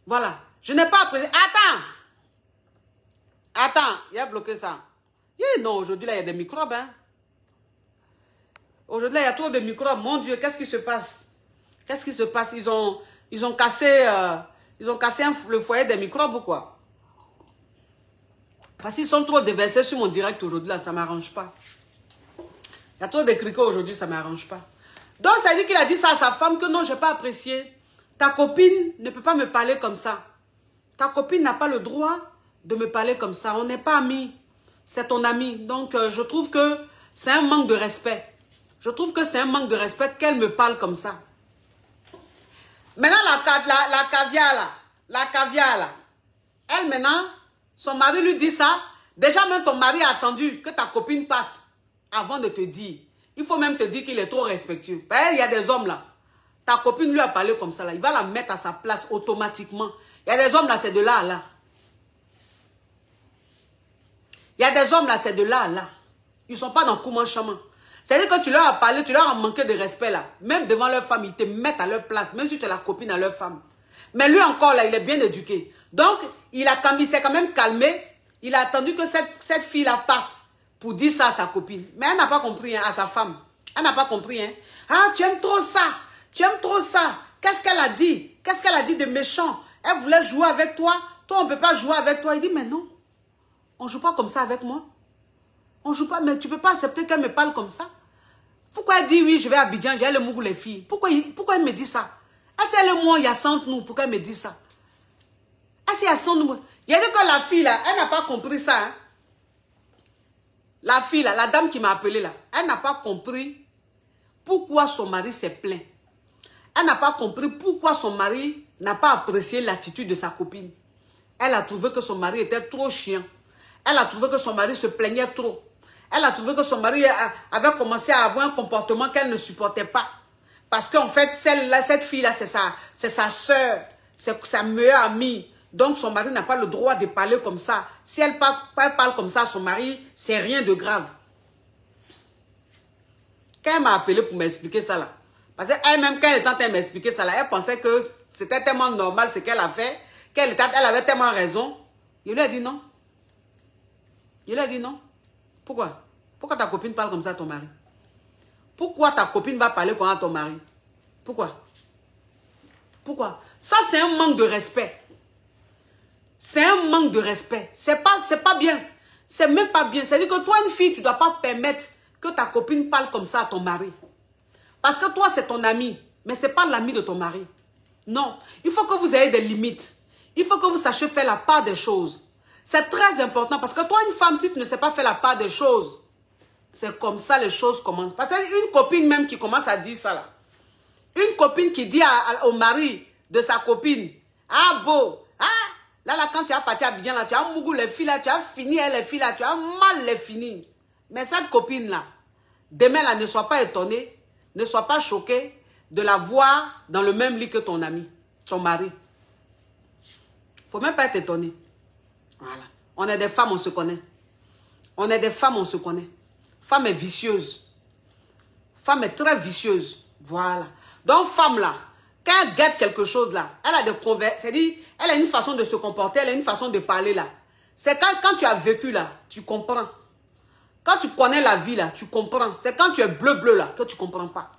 Voilà. Je n'ai pas apprécié. Attends, il a bloqué ça. Non, aujourd'hui, là, il y a des microbes. Hein. Aujourd'hui, là, il y a trop de microbes. Mon Dieu, qu'est-ce qui se passe? Qu'est-ce qui se passe? Ils ont cassé le foyer des microbes ou quoi? Parce qu'ils sont trop déversés sur mon direct aujourd'hui, là, ça ne m'arrange pas. Il y a trop de cricots aujourd'hui, ça ne m'arrange pas. Donc, ça dit qu'il a dit ça à sa femme que non, je n'ai pas apprécié. Ta copine ne peut pas me parler comme ça. Ta copine n'a pas le droit de me parler comme ça. On n'est pas amis. C'est ton ami. Donc, je trouve que c'est un manque de respect. Je trouve que c'est un manque de respect qu'elle me parle comme ça. Maintenant, la caviar là, elle maintenant, son mari lui dit ça. Déjà même ton mari a attendu que ta copine parte avant de te dire. Il faut même te dire qu'il est trop respectueux. Il y a des hommes là. Ta copine lui a parlé comme ça là. Il va la mettre à sa place automatiquement. Il y a des hommes là, c'est de là à là. Il y a des hommes là, c'est de là à là. Ils ne sont pas dans comment chemin. C'est-à-dire que tu leur as parlé, tu leur as manqué de respect là. Même devant leur femme, ils te mettent à leur place. Même si tu es la copine à leur femme. Mais lui encore là, il est bien éduqué. Donc, il s'est quand même calmé. Il a attendu que cette fille-là parte pour dire ça à sa copine. Mais elle n'a pas compris, hein, à sa femme. Elle n'a pas compris. Hein. Ah, tu aimes trop ça. Tu aimes trop ça. Qu'est-ce qu'elle a dit? Qu'est-ce qu'elle a dit de méchant? Elle voulait jouer avec toi. Toi, on ne peut pas jouer avec toi. Il dit, mais non. On ne joue pas comme ça avec moi. On ne joue pas. Mais tu ne peux pas accepter qu'elle me parle comme ça. Pourquoi elle dit, oui, je vais à Abidjan, j'ai le mougou les filles. Pourquoi elle me dit ça? Est-ce qu'elle est moins, il y a 100 nous. Pourquoi elle me dit ça? Est-ce qu'il y a 100 nous? Il y a dit que la fille là, elle n'a pas compris ça. Hein? La fille là, la dame qui m'a appelé là, elle n'a pas compris pourquoi son mari s'est plaint. Elle n'a pas compris pourquoi son mari n'a pas apprécié l'attitude de sa copine. Elle a trouvé que son mari était trop chiant. Elle a trouvé que son mari se plaignait trop. Elle a trouvé que son mari avait commencé à avoir un comportement qu'elle ne supportait pas. Parce qu'en fait, cette fille-là, c'est sa soeur, c'est sa meilleure amie. Donc, son mari n'a pas le droit de parler comme ça. Si elle parle comme ça à son mari, c'est rien de grave. Quand elle m'a appelé pour m'expliquer ça là, parce qu'elle-même, quand elle était en train de m'expliquer ça là, elle pensait que c'était tellement normal ce qu'elle a fait, qu'elle avait tellement raison. Je lui ai dit non. Je lui ai dit non. Pourquoi? Pourquoi ta copine parle comme ça à ton mari? Pourquoi ta copine va parler comme ça à ton mari? Pourquoi? Pourquoi? Ça, c'est un manque de respect. C'est un manque de respect. C'est pas bien. C'est même pas bien. C'est-à-dire que toi, une fille, tu ne dois pas permettre que ta copine parle comme ça à ton mari. Parce que toi, c'est ton ami. Mais ce n'est pas l'ami de ton mari. Non. Il faut que vous ayez des limites. Il faut que vous sachiez faire la part des choses. C'est très important. parce que toi, une femme, si tu ne sais pas faire la part des choses, c'est comme ça les choses commencent. Parce qu'une copine même qui commence à dire ça là. Une copine qui dit au mari de sa copine, ah beau, ah, là quand tu as parti à Abidjan, là, tu as mougou les filles là, tu as fini les filles là, tu as mal les fini. Mais cette copine là, demain là, ne sois pas étonné, ne sois pas choqué de la voir dans le même lit que ton ami, ton mari. Faut même pas être étonné. Voilà. On est des femmes, on se connaît. On est des femmes, on se connaît. Femme est vicieuse. Femme est très vicieuse. Voilà. Donc, femme là, quand elle guette quelque chose là, elle a des conversations, c'est-à-dire, elle a une façon de se comporter, elle a une façon de parler là. C'est quand tu as vécu là, tu comprends. Quand tu connais la vie là, tu comprends. C'est quand tu es bleu là que tu ne comprends pas.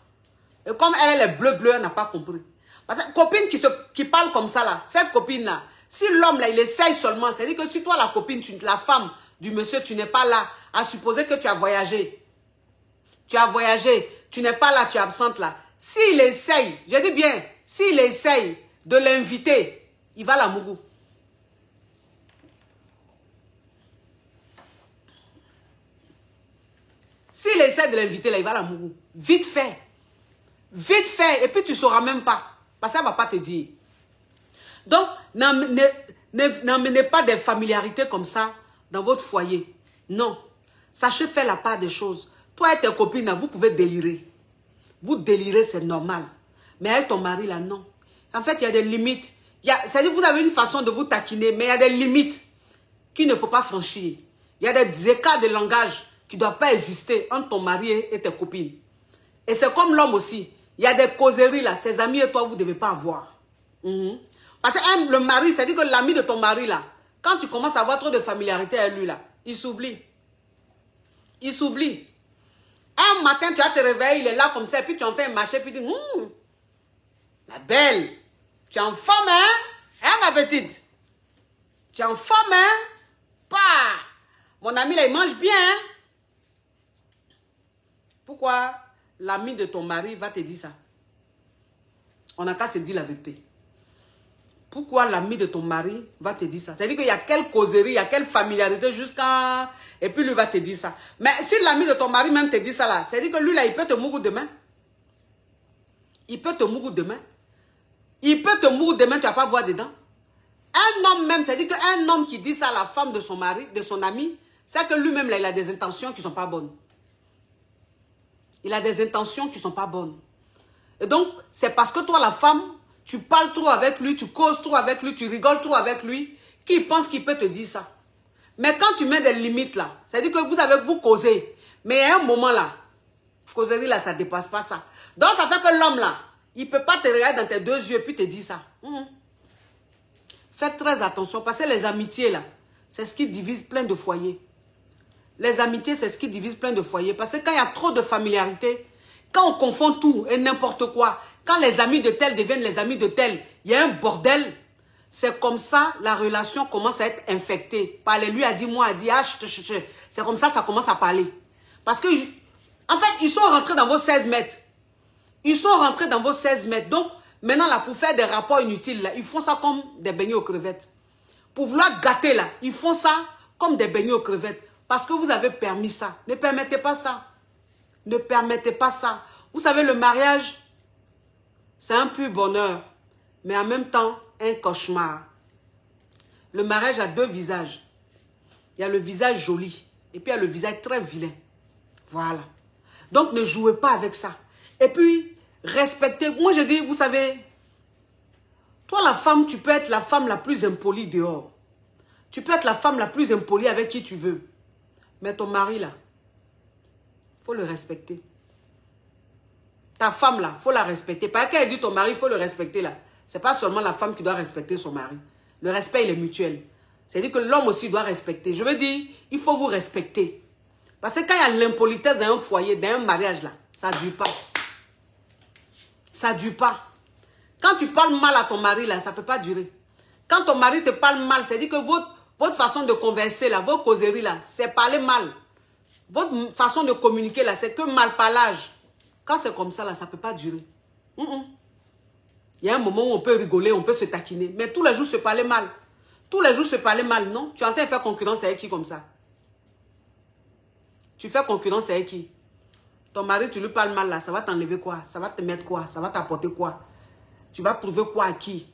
Et comme elle est bleu, elle n'a pas compris. Parce que copine qui parle comme ça là, cette copine là, si l'homme là, il essaye seulement, c'est-à-dire que si toi la copine, la femme du monsieur, tu n'es pas là, à supposer que tu as voyagé. Tu as voyagé, tu n'es pas là, tu es absente là. S'il essaye, je dis bien, s'il essaye de l'inviter, il va la mougou. S'il essaie de l'inviter là, il va la mougou. Vite fait. Vite fait. Et puis tu ne sauras même pas. Parce qu'elle ne va pas te dire. Donc, n'amenez pas des familiarités comme ça dans votre foyer. Non. Sachez faire la part des choses. Toi et tes copines, vous pouvez délirer. Vous délirez, c'est normal. Mais avec ton mari, là, non. En fait, il y a des limites. C'est-à-dire que vous avez une façon de vous taquiner, mais il y a des limites qu'il ne faut pas franchir. Il y a des écarts de langage qui ne doivent pas exister entre ton mari et tes copines. Et c'est comme l'homme aussi. Il y a des causeries, là. Ses amis et toi, vous ne devez pas avoir. Parce que le mari, c'est-à-dire que l'ami de ton mari, là, quand tu commences à avoir trop de familiarité avec lui, là, il s'oublie. Il s'oublie. Un matin, tu vas te réveiller, il est là comme ça, et puis tu entends marcher, puis tu dis, ma belle, tu es en forme, hein? Hein, ma petite? Tu es en forme, hein? Pas. Mon ami, là, il mange bien, hein? Pourquoi l'ami de ton mari va te dire ça? On n'a qu'à se dire la vérité. Pourquoi l'ami de ton mari va te dire ça? C'est-à-dire qu'il y a quelle causerie, il y a quelle familiarité jusqu'à... Et puis lui va te dire ça. Mais si l'ami de ton mari même te dit ça là, c'est-à-dire que lui là, il peut te mourir demain. Il peut te mourir demain. Il peut te mourir demain, tu vas pas voir dedans. Un homme même, c'est-à-dire qu'un homme qui dit ça à la femme de son mari, de son ami, c'est que lui-même là, il a des intentions qui ne sont pas bonnes. Il a des intentions qui ne sont pas bonnes. Et donc, c'est parce que toi, la femme, tu parles trop avec lui, tu causes trop avec lui, tu rigoles trop avec lui, qu'il pense qu'il peut te dire ça. Mais quand tu mets des limites là, c'est-à-dire que vous causez, mais à un moment là, causerie là, ça ne dépasse pas ça. Donc, ça fait que l'homme là, il ne peut pas te regarder dans tes deux yeux et puis te dire ça. Faites très attention, parce que les amitiés là, c'est ce qui divise plein de foyers. Les amitiés, c'est ce qui divise plein de foyers. Parce que quand il y a trop de familiarité, quand on confond tout et n'importe quoi, quand les amis de tel deviennent les amis de tel, il y a un bordel. C'est comme ça, la relation commence à être infectée. Parler, lui a dit, moi a dit, ah, c'est comme ça commence à parler. Parce que, en fait, ils sont rentrés dans vos 16 mètres. Ils sont rentrés dans vos 16 mètres. Donc, maintenant, là, pour faire des rapports inutiles, là, ils font ça comme des beignets aux crevettes. Pour vouloir gâter, là, ils font ça comme des beignets aux crevettes. Parce que vous avez permis ça. Ne permettez pas ça. Ne permettez pas ça. Vous savez, le mariage, c'est un pur bonheur. Mais en même temps, un cauchemar. Le mariage a deux visages. Il y a le visage joli. Et puis, il y a le visage très vilain. Voilà. Donc, ne jouez pas avec ça. Et puis, respectez. Moi, je dis, vous savez, toi, la femme, tu peux être la femme la plus impolie dehors. Tu peux être la femme la plus impolie avec qui tu veux. Mais ton mari, là, il faut le respecter. Ta femme, là, il faut la respecter. Pas qu'elle dit ton mari, il faut le respecter, là. Ce n'est pas seulement la femme qui doit respecter son mari. Le respect, il est mutuel. C'est-à-dire que l'homme aussi doit respecter. Je veux dire, il faut vous respecter. Parce que quand il y a l'impolitesse dans un foyer, dans un mariage, là, ça ne dure pas. Ça ne dure pas. Quand tu parles mal à ton mari, là, ça ne peut pas durer. Quand ton mari te parle mal, c'est-à-dire que votre façon de converser, là, vos causeries, là, c'est parler mal. Votre façon de communiquer, là, c'est que malparlage. Quand c'est comme ça, là, ça ne peut pas durer. Il y a un moment où on peut rigoler, on peut se taquiner. Mais tous les jours, se parler mal. Tous les jours, se parler mal, non? Tu es en train de faire concurrence avec qui comme ça? Tu fais concurrence avec qui? Ton mari, tu lui parles mal, là, ça va t'enlever quoi? Ça va te mettre quoi? Ça va t'apporter quoi? Tu vas prouver quoi à qui?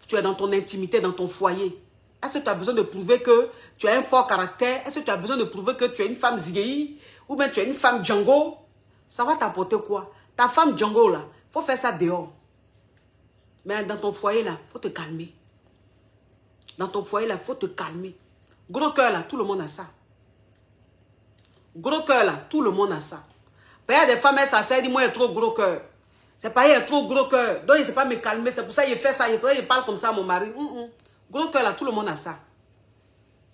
Tu es dans ton intimité, dans ton foyer. Est-ce que tu as besoin de prouver que tu as un fort caractère? Est-ce que tu as besoin de prouver que tu es une femme zigéi? Ou bien tu es une femme Django? Ça va t'apporter quoi? Ta femme Django, là, il faut faire ça dehors. Mais dans ton foyer, là, il faut te calmer. Dans ton foyer, là, il faut te calmer. Gros cœur, là, tout le monde a ça. Gros cœur, là, tout le monde a ça. Il y a des femmes, elles s'asseyent, disent, moi, il est trop gros cœur. C'est pas, il est trop gros cœur. Donc, il ne sait pas me calmer. C'est pour ça qu'il fait ça. Il parle comme ça à mon mari. Gros cœur, là, tout le monde a ça.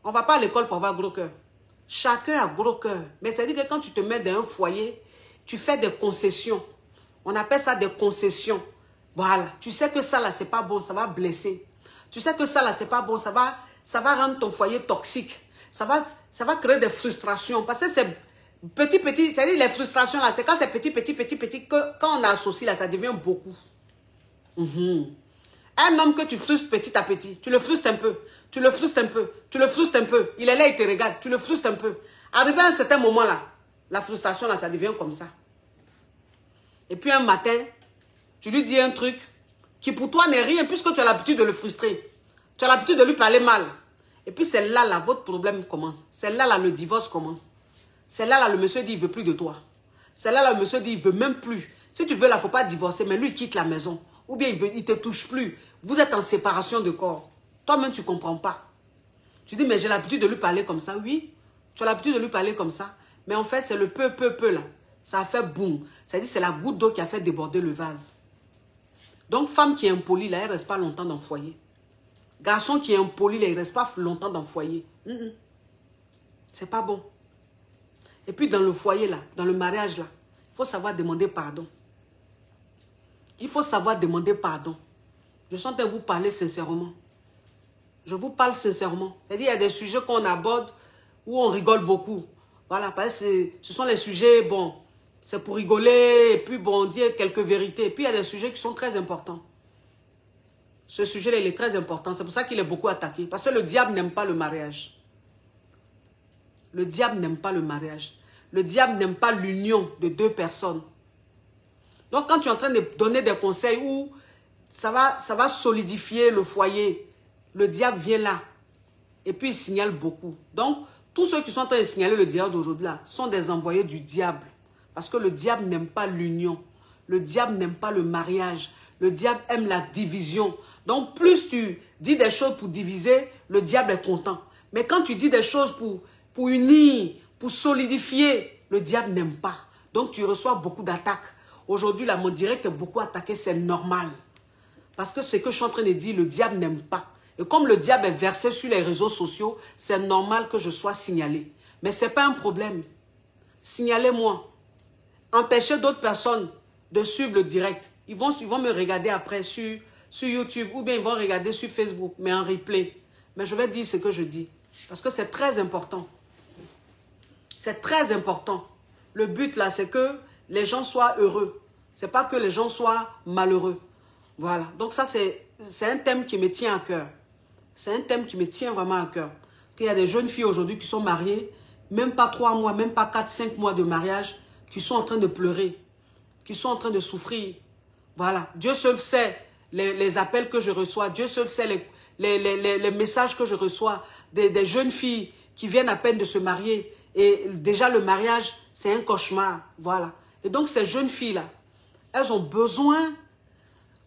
On ne va pas à l'école pour avoir gros cœur. Chacun a gros cœur. Mais ça veut dire que quand tu te mets dans un foyer, tu fais des concessions. On appelle ça des concessions. Voilà. Tu sais que ça, là, c'est pas bon. Ça va blesser. Tu sais que ça, là, c'est pas bon. Ça va rendre ton foyer toxique. Ça va créer des frustrations. Parce que c'est petit, c'est-à-dire les frustrations, là, c'est quand c'est petit, que quand on associe, là, ça devient beaucoup. Un homme que tu frustres petit à petit, tu le frustres un peu, tu le frustres un peu, tu le frustres un peu. Il est là, il te regarde, tu le frustres un peu. Arrivé à un certain moment, là, la frustration, là, ça devient comme ça. Et puis un matin, tu lui dis un truc qui pour toi n'est rien, puisque tu as l'habitude de le frustrer. Tu as l'habitude de lui parler mal. Et puis c'est là, là, votre problème commence. C'est là, là, le divorce commence. C'est là, là, le monsieur dit, il ne veut plus de toi. C'est là, là, le monsieur dit, il ne veut même plus. Si tu veux, là, il ne faut pas divorcer, mais lui, il quitte la maison. Ou bien, il ne te touche plus. Vous êtes en séparation de corps. Toi-même, tu ne comprends pas. Tu dis, mais j'ai l'habitude de lui parler comme ça. Oui, tu as l'habitude de lui parler comme ça. Mais en fait, c'est le peu, là. Ça a fait boum. C'est-à-dire, c'est la goutte d'eau qui a fait déborder le vase. Donc, femme qui est impolie, là, elle ne reste pas longtemps dans le foyer. Garçon qui est impoli, là, il ne reste pas longtemps dans le foyer. C'est pas bon. Et puis, dans le foyer, là, dans le mariage, là, il faut savoir demander pardon. Il faut savoir demander pardon. Je suis en train de vous parler sincèrement. Je vous parle sincèrement. C'est-à-dire, il y a des sujets qu'on aborde où on rigole beaucoup. Voilà, parce que ce sont les sujets, bon, c'est pour rigoler, et puis, bon, dire quelques vérités. Et puis, il y a des sujets qui sont très importants. Ce sujet-là, il est très important. C'est pour ça qu'il est beaucoup attaqué. Parce que le diable n'aime pas le mariage. Le diable n'aime pas le mariage. Le diable n'aime pas l'union de deux personnes. Donc, quand tu es en train de donner des conseils où ça va solidifier le foyer, le diable vient là. Et puis, il signale beaucoup. Donc, tous ceux qui sont en train de signaler le diable d'aujourd'hui là sont des envoyés du diable. Parce que le diable n'aime pas l'union. Le diable n'aime pas le mariage. Le diable aime la division. Donc, plus tu dis des choses pour diviser, le diable est content. Mais quand tu dis des choses pour unir, pour solidifier, le diable n'aime pas. Donc, tu reçois beaucoup d'attaques. Aujourd'hui, là, mon direct est beaucoup attaqué, c'est normal. Parce que ce que je suis en train de dire, le diable n'aime pas. Et comme le diable est versé sur les réseaux sociaux, c'est normal que je sois signalé. Mais ce n'est pas un problème. Signalez-moi. Empêchez d'autres personnes de suivre le direct. Ils vont me regarder après sur YouTube ou bien ils vont regarder sur Facebook, mais en replay. Mais je vais dire ce que je dis. Parce que c'est très important. C'est très important. Le but là, c'est que les gens soient heureux. Ce n'est pas que les gens soient malheureux. Voilà. Donc ça, c'est un thème qui me tient à cœur. C'est un thème qui me tient vraiment à cœur. Il y a des jeunes filles aujourd'hui qui sont mariées, même pas 3 mois, même pas 4, 5 mois de mariage, qui sont en train de pleurer, qui sont en train de souffrir. Voilà. Dieu seul sait les appels que je reçois. Dieu seul sait les messages que je reçois des jeunes filles qui viennent à peine de se marier. Et déjà, le mariage, c'est un cauchemar. Voilà. Et donc, ces jeunes filles-là, elles ont besoin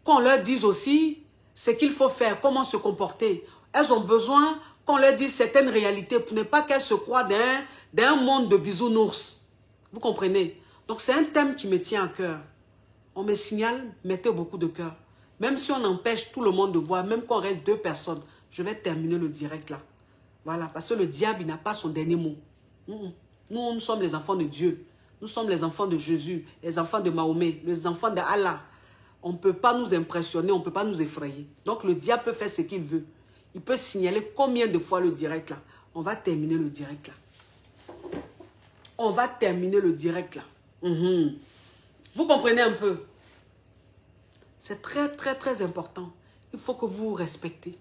qu'on leur dise aussi ce qu'il faut faire, comment se comporter. Elles ont besoin qu'on leur dise certaines réalités pour ne pas qu'elles se croient d'un monde de bisounours. Vous comprenez? Donc, c'est un thème qui me tient à cœur. On me signale, mettez beaucoup de cœur. Même si on empêche tout le monde de voir, même qu'on reste 2 personnes, je vais terminer le direct là. Voilà, parce que le diable, il n'a pas son dernier mot. Nous sommes les enfants de Dieu. Nous sommes les enfants de Jésus, les enfants de Mahomet, les enfants d'Allah. On ne peut pas nous impressionner, on ne peut pas nous effrayer. Donc le diable peut faire ce qu'il veut. Il peut signaler combien de fois le direct là. On va terminer le direct là. On va terminer le direct là. Vous comprenez un peu? C'est très, très, très important. Il faut que vous vous respectez.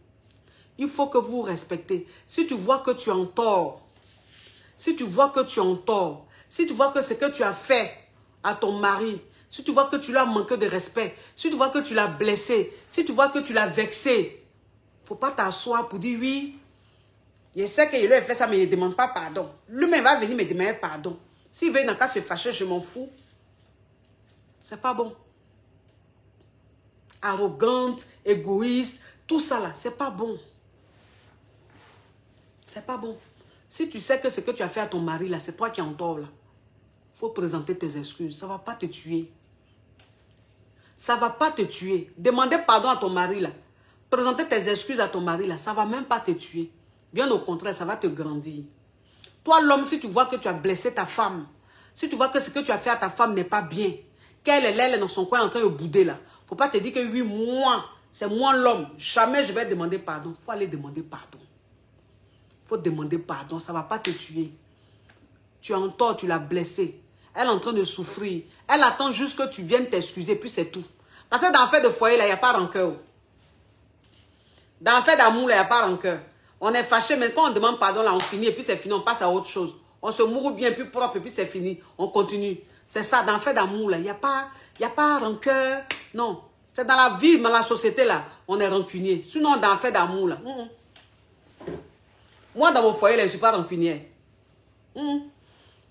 Il faut que vous vous respectez. Si tu vois que tu es en tort, si tu vois que tu es en tort, si tu vois que ce que tu as fait à ton mari, si tu vois que tu lui as manqué de respect, si tu vois que tu l'as blessé, si tu vois que tu l'as vexé, il ne faut pas t'asseoir pour dire oui, je sais qu'il lui a fait ça, mais il ne demande pas pardon. Lui-même va venir me demander pardon. S'il veut, il n'a qu'à se fâcher, je m'en fous. C'est pas bon. Arrogante, égoïste, tout ça là, c'est pas bon. C'est pas bon. Si tu sais que ce que tu as fait à ton mari là, c'est toi qui es en tort là, il faut présenter tes excuses. Ça ne va pas te tuer. Ça ne va pas te tuer. Demander pardon à ton mari là, présenter tes excuses à ton mari là, ça ne va même pas te tuer. Bien au contraire, ça va te grandir. Toi l'homme, si tu vois que tu as blessé ta femme, si tu vois que ce que tu as fait à ta femme n'est pas bien, qu'elle est dans son coin en train de bouder là, il ne faut pas te dire que oui, moi, c'est moi l'homme. Jamais je vais demander pardon. Il faut aller demander pardon. Il faut demander pardon. Ça ne va pas te tuer. Tu es en tort, tu l'as blessée. Elle est en train de souffrir. Elle attend juste que tu viennes t'excuser, puis c'est tout. Parce que dans l'affaire de foyer, là, il n'y a pas de rancœur. Dans l'affaire d'amour, là, il n'y a pas de rancœur. On est fâché, mais quand on demande pardon, là, on finit, et puis c'est fini, on passe à autre chose. On se mourre bien, puis propre, et puis c'est fini. On continue. C'est ça, dans l'affaire d'amour, là, il n'y a pas rancœur. Non. C'est dans la vie, dans la société, là, on est rancunier. Sinon, dans l'affaire d'amour, là. Moi, dans mon foyer, là, je ne suis pas rancunière.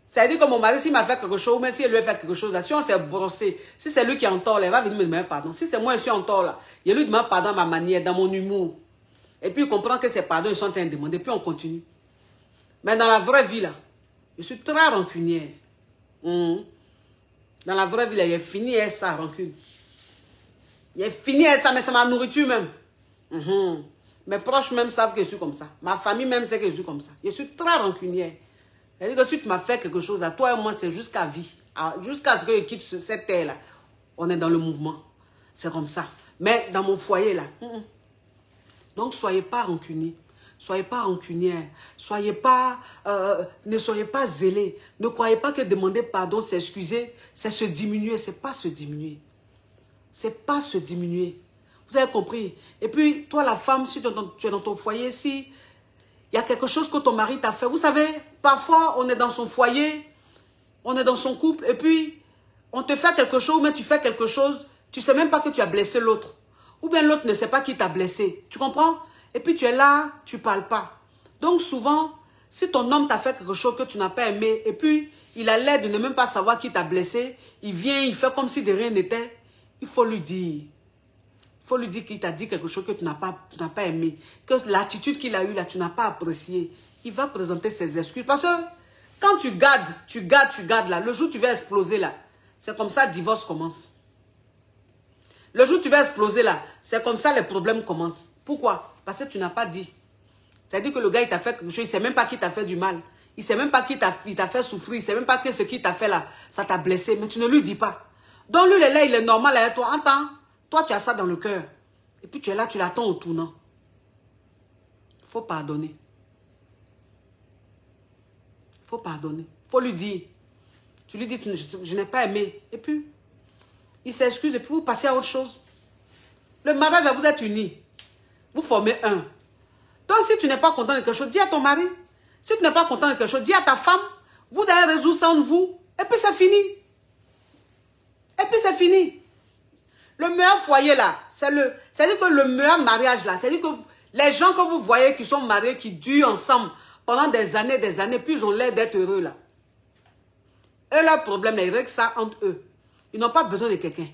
Ça veut dire que mon mari, s'il m'a fait quelque chose, même si elle lui a fait quelque chose, là, si on s'est brossé, si c'est lui qui est en tort, là, il va venir me demander pardon. Si c'est moi qui suis en tort, là, il lui demande pardon à ma manière, dans mon humour. Et puis, il comprend que c'est pardon, ils sont en train de demander, puis on continue. Mais dans la vraie vie, là, je suis très rancunière. Dans la vraie vie, là, il est fini avec ça, rancune. Il est fini avec ça, mais c'est ma nourriture même. Mes proches même savent que je suis comme ça. Ma famille même sait que je suis comme ça. Je suis très rancunière. C'est-à-dire que si tu m'as fait quelque chose, à toi et moi, c'est jusqu'à vie. Jusqu'à ce que je quitte cette terre-là. On est dans le mouvement. C'est comme ça. Mais dans mon foyer, là. Donc, soyez pas rancuniers. Soyez pas rancunière. Soyez pas, ne soyez pas zélés. Ne croyez pas que demander pardon, s'excuser, c'est se diminuer. C'est pas se diminuer. C'est pas se diminuer. Vous avez compris? Et puis, toi, la femme, si tu es dans ton foyer, si il y a quelque chose que ton mari t'a fait, vous savez, parfois, on est dans son foyer, on est dans son couple, et puis, on te fait quelque chose, mais tu fais quelque chose, tu ne sais même pas que tu as blessé l'autre. Ou bien l'autre ne sait pas qui t'a blessé. Tu comprends? Et puis, tu es là, tu ne parles pas. Donc, souvent, si ton homme t'a fait quelque chose que tu n'as pas aimé, et puis, il a l'air de ne même pas savoir qui t'a blessé, il vient, il fait comme si de rien n'était, il faut lui dire. Il faut lui dire qu'il t'a dit quelque chose que tu n'as pas aimé. Que l'attitude qu'il a eue là, tu n'as pas apprécié. Il va présenter ses excuses. Parce que quand tu gardes là, le jour où tu vas exploser là, c'est comme ça le divorce commence. Le jour où tu vas exploser là, c'est comme ça les problèmes commencent. Pourquoi? Parce que tu n'as pas dit. C'est-à-dire que le gars, il t'a fait quelque chose, il ne sait même pas qui t'a fait du mal. Il ne sait même pas qui t'a fait souffrir. Il ne sait même pas que ce qu'il t'a fait là, ça t'a blessé. Mais tu ne lui dis pas. Donc lui, là, il est normal avec toi. Entends, toi, tu as ça dans le cœur. Et puis tu es là, tu l'attends au tournant. Il faut pardonner. Il faut pardonner. Il faut lui dire. Tu lui dis, je n'ai pas aimé. Et puis, il s'excuse et puis vous passez à autre chose. Le mariage, là, vous êtes unis. Vous formez un. Donc, si tu n'es pas content de quelque chose, dis à ton mari. Si tu n'es pas content de quelque chose, dis à ta femme. Vous allez résoudre ça entre vous. Et puis, c'est fini. Et puis, c'est fini. Le meilleur foyer, là, c'est-à-dire que le meilleur mariage, là, c'est-à-dire que les gens que vous voyez qui sont mariés, qui durent ensemble pendant des années, puis ils ont l'air d'être heureux, là. Eux, leur problème, là, ils règlent ça entre eux. Ils n'ont pas besoin de quelqu'un.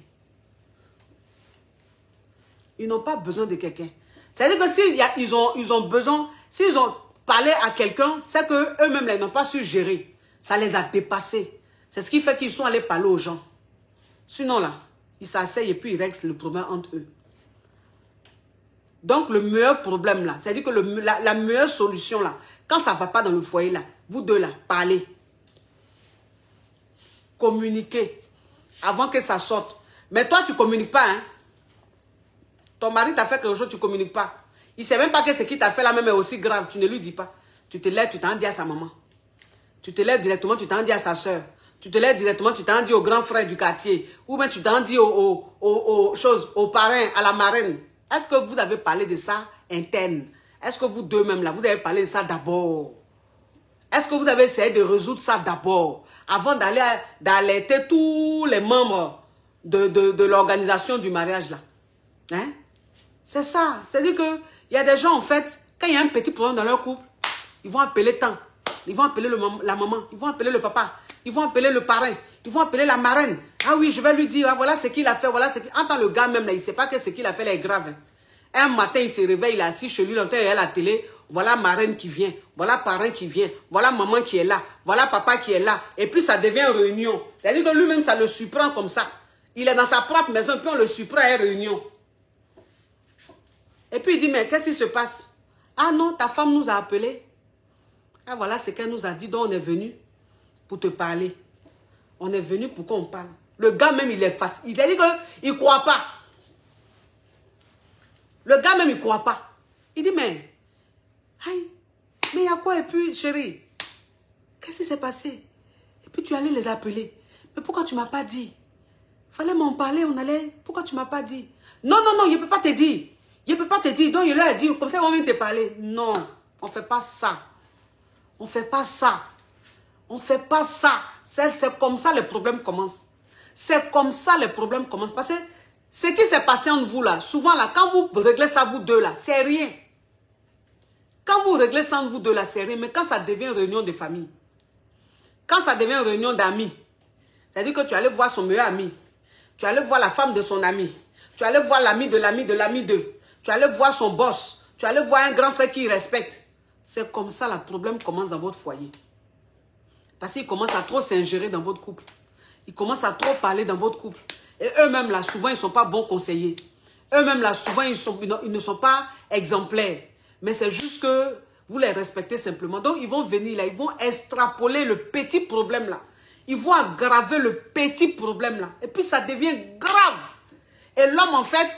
Ils n'ont pas besoin de quelqu'un. C'est-à-dire que s'ils ont besoin, s'ils ont parlé à quelqu'un, c'est qu'eux-mêmes, ils n'ont pas su gérer. Ça les a dépassés. C'est ce qui fait qu'ils sont allés parler aux gens. Sinon, là, ils s'asseyent et puis ils règlent le problème entre eux. Donc, le meilleur problème, là, c'est-à-dire que la meilleure solution, là, quand ça ne va pas dans le foyer, là, vous deux, là, parlez. Communiquez. Avant que ça sorte. Mais toi, tu ne communiques pas, hein. Ton mari t'a fait quelque chose, tu ne communiques pas. Il ne sait même pas que ce qu'il t'a fait là même est aussi grave. Tu ne lui dis pas. Tu te lèves, tu t'en dis à sa maman. Tu te lèves directement, tu t'en dis à sa soeur. Tu te lèves directement, tu t'en dis au grand frère du quartier. Ou bien tu t'en dis aux parrains, à la marraine. Est-ce que vous avez parlé de ça interne? Est-ce que vous deux même là, vous avez parlé de ça d'abord? Est-ce que vous avez essayé de résoudre ça d'abord? Avant d'alerter tous les membres de l'organisation du mariage là. Hein? C'est ça. C'est-à-dire qu'il y a des gens, en fait, quand il y a un petit problème dans leur couple, ils vont appeler tant. Ils vont appeler la maman. Ils vont appeler le papa. Ils vont appeler le parrain. Ils vont appeler la marraine. Ah oui, je vais lui dire, ah, voilà ce qu'il a fait. Voilà ce qu'il... Entends le gars même, là, il ne sait pas que ce qu'il a fait là est grave. Hein. Un matin, il se réveille, il est assis chez lui, il entend la télé. Voilà marraine qui vient. Voilà parrain qui vient. Voilà maman qui est là. Voilà papa qui est là. Et puis ça devient réunion. C'est-à-dire que lui-même, ça le surprend comme ça. Il est dans sa propre maison, puis on le surprend à une réunion. Et puis il dit, mais qu'est-ce qui se passe? Ah non, ta femme nous a appelés. Ah voilà ce qu'elle nous a dit, donc on est venu pour te parler. On est venu pour qu'on parle. Le gars même, il est fatigué. Il a dit qu'il ne croit pas. Le gars même, il ne croit pas. Il dit, mais il y a quoi? Et puis, chérie, qu'est-ce qui s'est passé? Et puis tu allais les appeler. Mais pourquoi tu ne m'as pas dit? Fallait m'en parler, on allait. Pourquoi tu ne m'as pas dit? Non, non, non, il ne peut pas te dire. Il ne peut pas te dire. Donc, il leur a dit, comme ça, on vient te parler. Non, on ne fait pas ça. On ne fait pas ça. On ne fait pas ça. C'est comme ça les problèmes commencent. C'est comme ça les problèmes commencent. Parce que ce qui s'est passé entre vous là, souvent là, quand vous réglez ça vous deux là, c'est rien. Quand vous réglez ça entre vous deux là, c'est rien. Mais quand ça devient réunion de famille, quand ça devient réunion d'amis, c'est-à-dire que tu allais voir son meilleur ami, tu allais voir la femme de son ami, tu allais voir l'ami de l'ami de l'ami d'eux, tu allais voir son boss, tu allais voir un grand frère qui respecte. C'est comme ça le problème commence dans votre foyer. Parce qu'ils commencent à trop s'ingérer dans votre couple. Ils commencent à trop parler dans votre couple. Et eux-mêmes, là, souvent, ils ne sont pas bons conseillers. Eux-mêmes, là, souvent, ils ne sont pas exemplaires. Mais c'est juste que vous les respectez simplement. Donc, ils vont venir là, ils vont extrapoler le petit problème là. Ils vont aggraver le petit problème là. Et puis, ça devient grave. Et l'homme, en fait,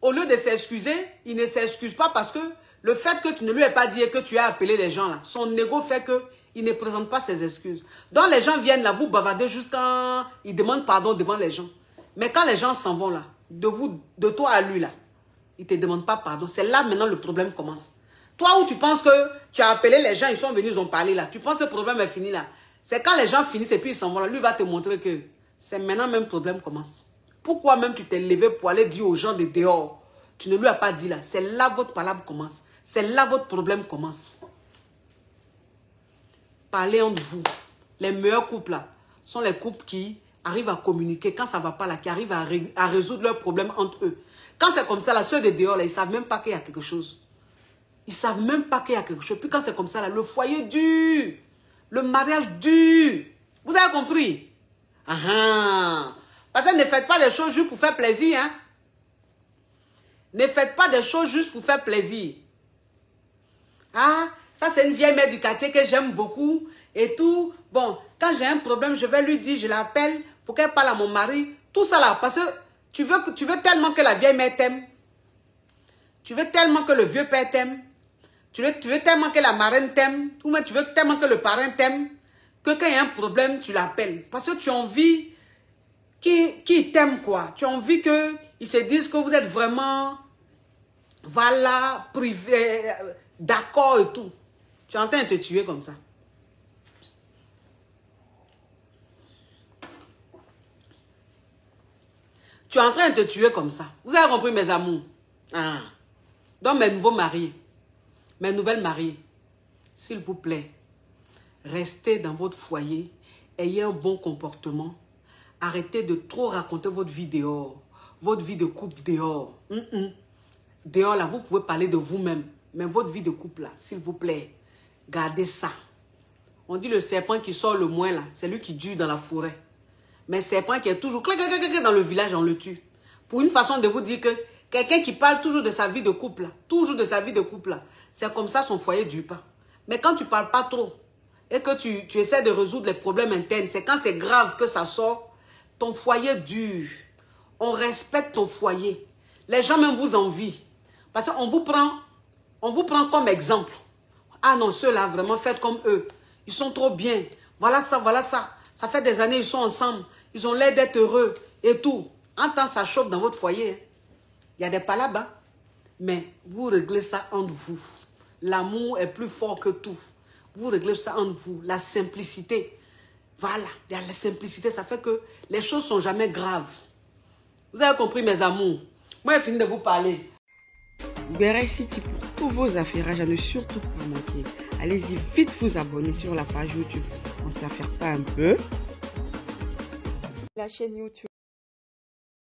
au lieu de s'excuser, il ne s'excuse pas parce que le fait que tu ne lui aies pas dit et que tu as appelé les gens là, son ego fait qu'il ne présente pas ses excuses. Donc les gens viennent là, vous bavarder jusqu'à... Ils demandent pardon devant les gens. Mais quand les gens s'en vont là, de toi à lui là, ils ne te demandent pas pardon. C'est là maintenant le problème commence. Toi où tu penses que tu as appelé les gens, ils sont venus, ils ont parlé là. Tu penses que le problème est fini là. C'est quand les gens finissent et puis ils s'en vont là. Lui va te montrer que c'est maintenant même le problème commence. Pourquoi même tu t'es levé pour aller dire aux gens de dehors? Tu ne lui as pas dit là. C'est là votre palabre commence. C'est là votre problème commence. Parlez entre vous. Les meilleurs couples là sont les couples qui arrivent à communiquer quand ça ne va pas là, qui arrivent à résoudre leurs problèmes entre eux. Quand c'est comme ça là, ceux de dehors là, ils ne savent même pas qu'il y a quelque chose. Ils ne savent même pas qu'il y a quelque chose. Puis quand c'est comme ça là, le foyer dure. Le mariage dure. Vous avez compris? Parce que ne faites pas des choses juste pour faire plaisir. Hein? Ne faites pas des choses juste pour faire plaisir. Ah, ça c'est une vieille mère du quartier que j'aime beaucoup et tout. Bon, quand j'ai un problème, je vais lui dire, je l'appelle pour qu'elle parle à mon mari. Tout ça là, parce que tu veux tellement que la vieille mère t'aime. Tu veux tellement que le vieux père t'aime. Tu veux tellement que la marraine t'aime. Ou même tu veux tellement que le parrain t'aime. Que quand il y a un problème, tu l'appelles. Parce que tu as envie qu'ils t'aiment quoi. Tu as envie qu'ils se disent que vous êtes vraiment, voilà, privé, d'accord et tout. Tu es en train de te tuer comme ça. Tu es en train de te tuer comme ça. Vous avez compris mes amours? Ah. Donc mes nouveaux mariés, mes nouvelles mariées, s'il vous plaît, restez dans votre foyer, ayez un bon comportement. Arrêtez de trop raconter votre vie dehors, votre vie de couple dehors. Dehors là, vous pouvez parler de vous-même, mais votre vie de couple là, s'il vous plaît, gardez ça. On dit le serpent qui sort le moins là, c'est lui qui dure dans la forêt. Mais le serpent qui est toujours dans le village, on le tue. Pour une façon de vous dire que quelqu'un qui parle toujours de sa vie de couple là, toujours de sa vie de couple là, c'est comme ça son foyer ne dure pas. Mais quand tu ne parles pas trop et que tu essaies de résoudre les problèmes internes, c'est quand c'est grave que ça sort, ton foyer dure. On respecte ton foyer. Les gens même vous envient. Parce qu'on vous prend comme exemple. Ah non, ceux-là, vraiment, faites comme eux. Ils sont trop bien. Voilà ça, voilà ça. Ça fait des années, ils sont ensemble. Ils ont l'air d'être heureux et tout. En temps, ça chauffe dans votre foyer. Il y a des palabres. Hein? Mais vous réglez ça entre vous. L'amour est plus fort que tout. Vous réglez ça entre vous. La simplicité. Voilà. Il y a la simplicité. Ça fait que les choses ne sont jamais graves. Vous avez compris, mes amours? Moi, j'ai fini de vous parler. Uber City pour tous vos affaires, à ne surtout pas manquer. Allez-y vite vous abonner sur la page YouTube. On ne s'affaire pas un peu. La chaîne YouTube.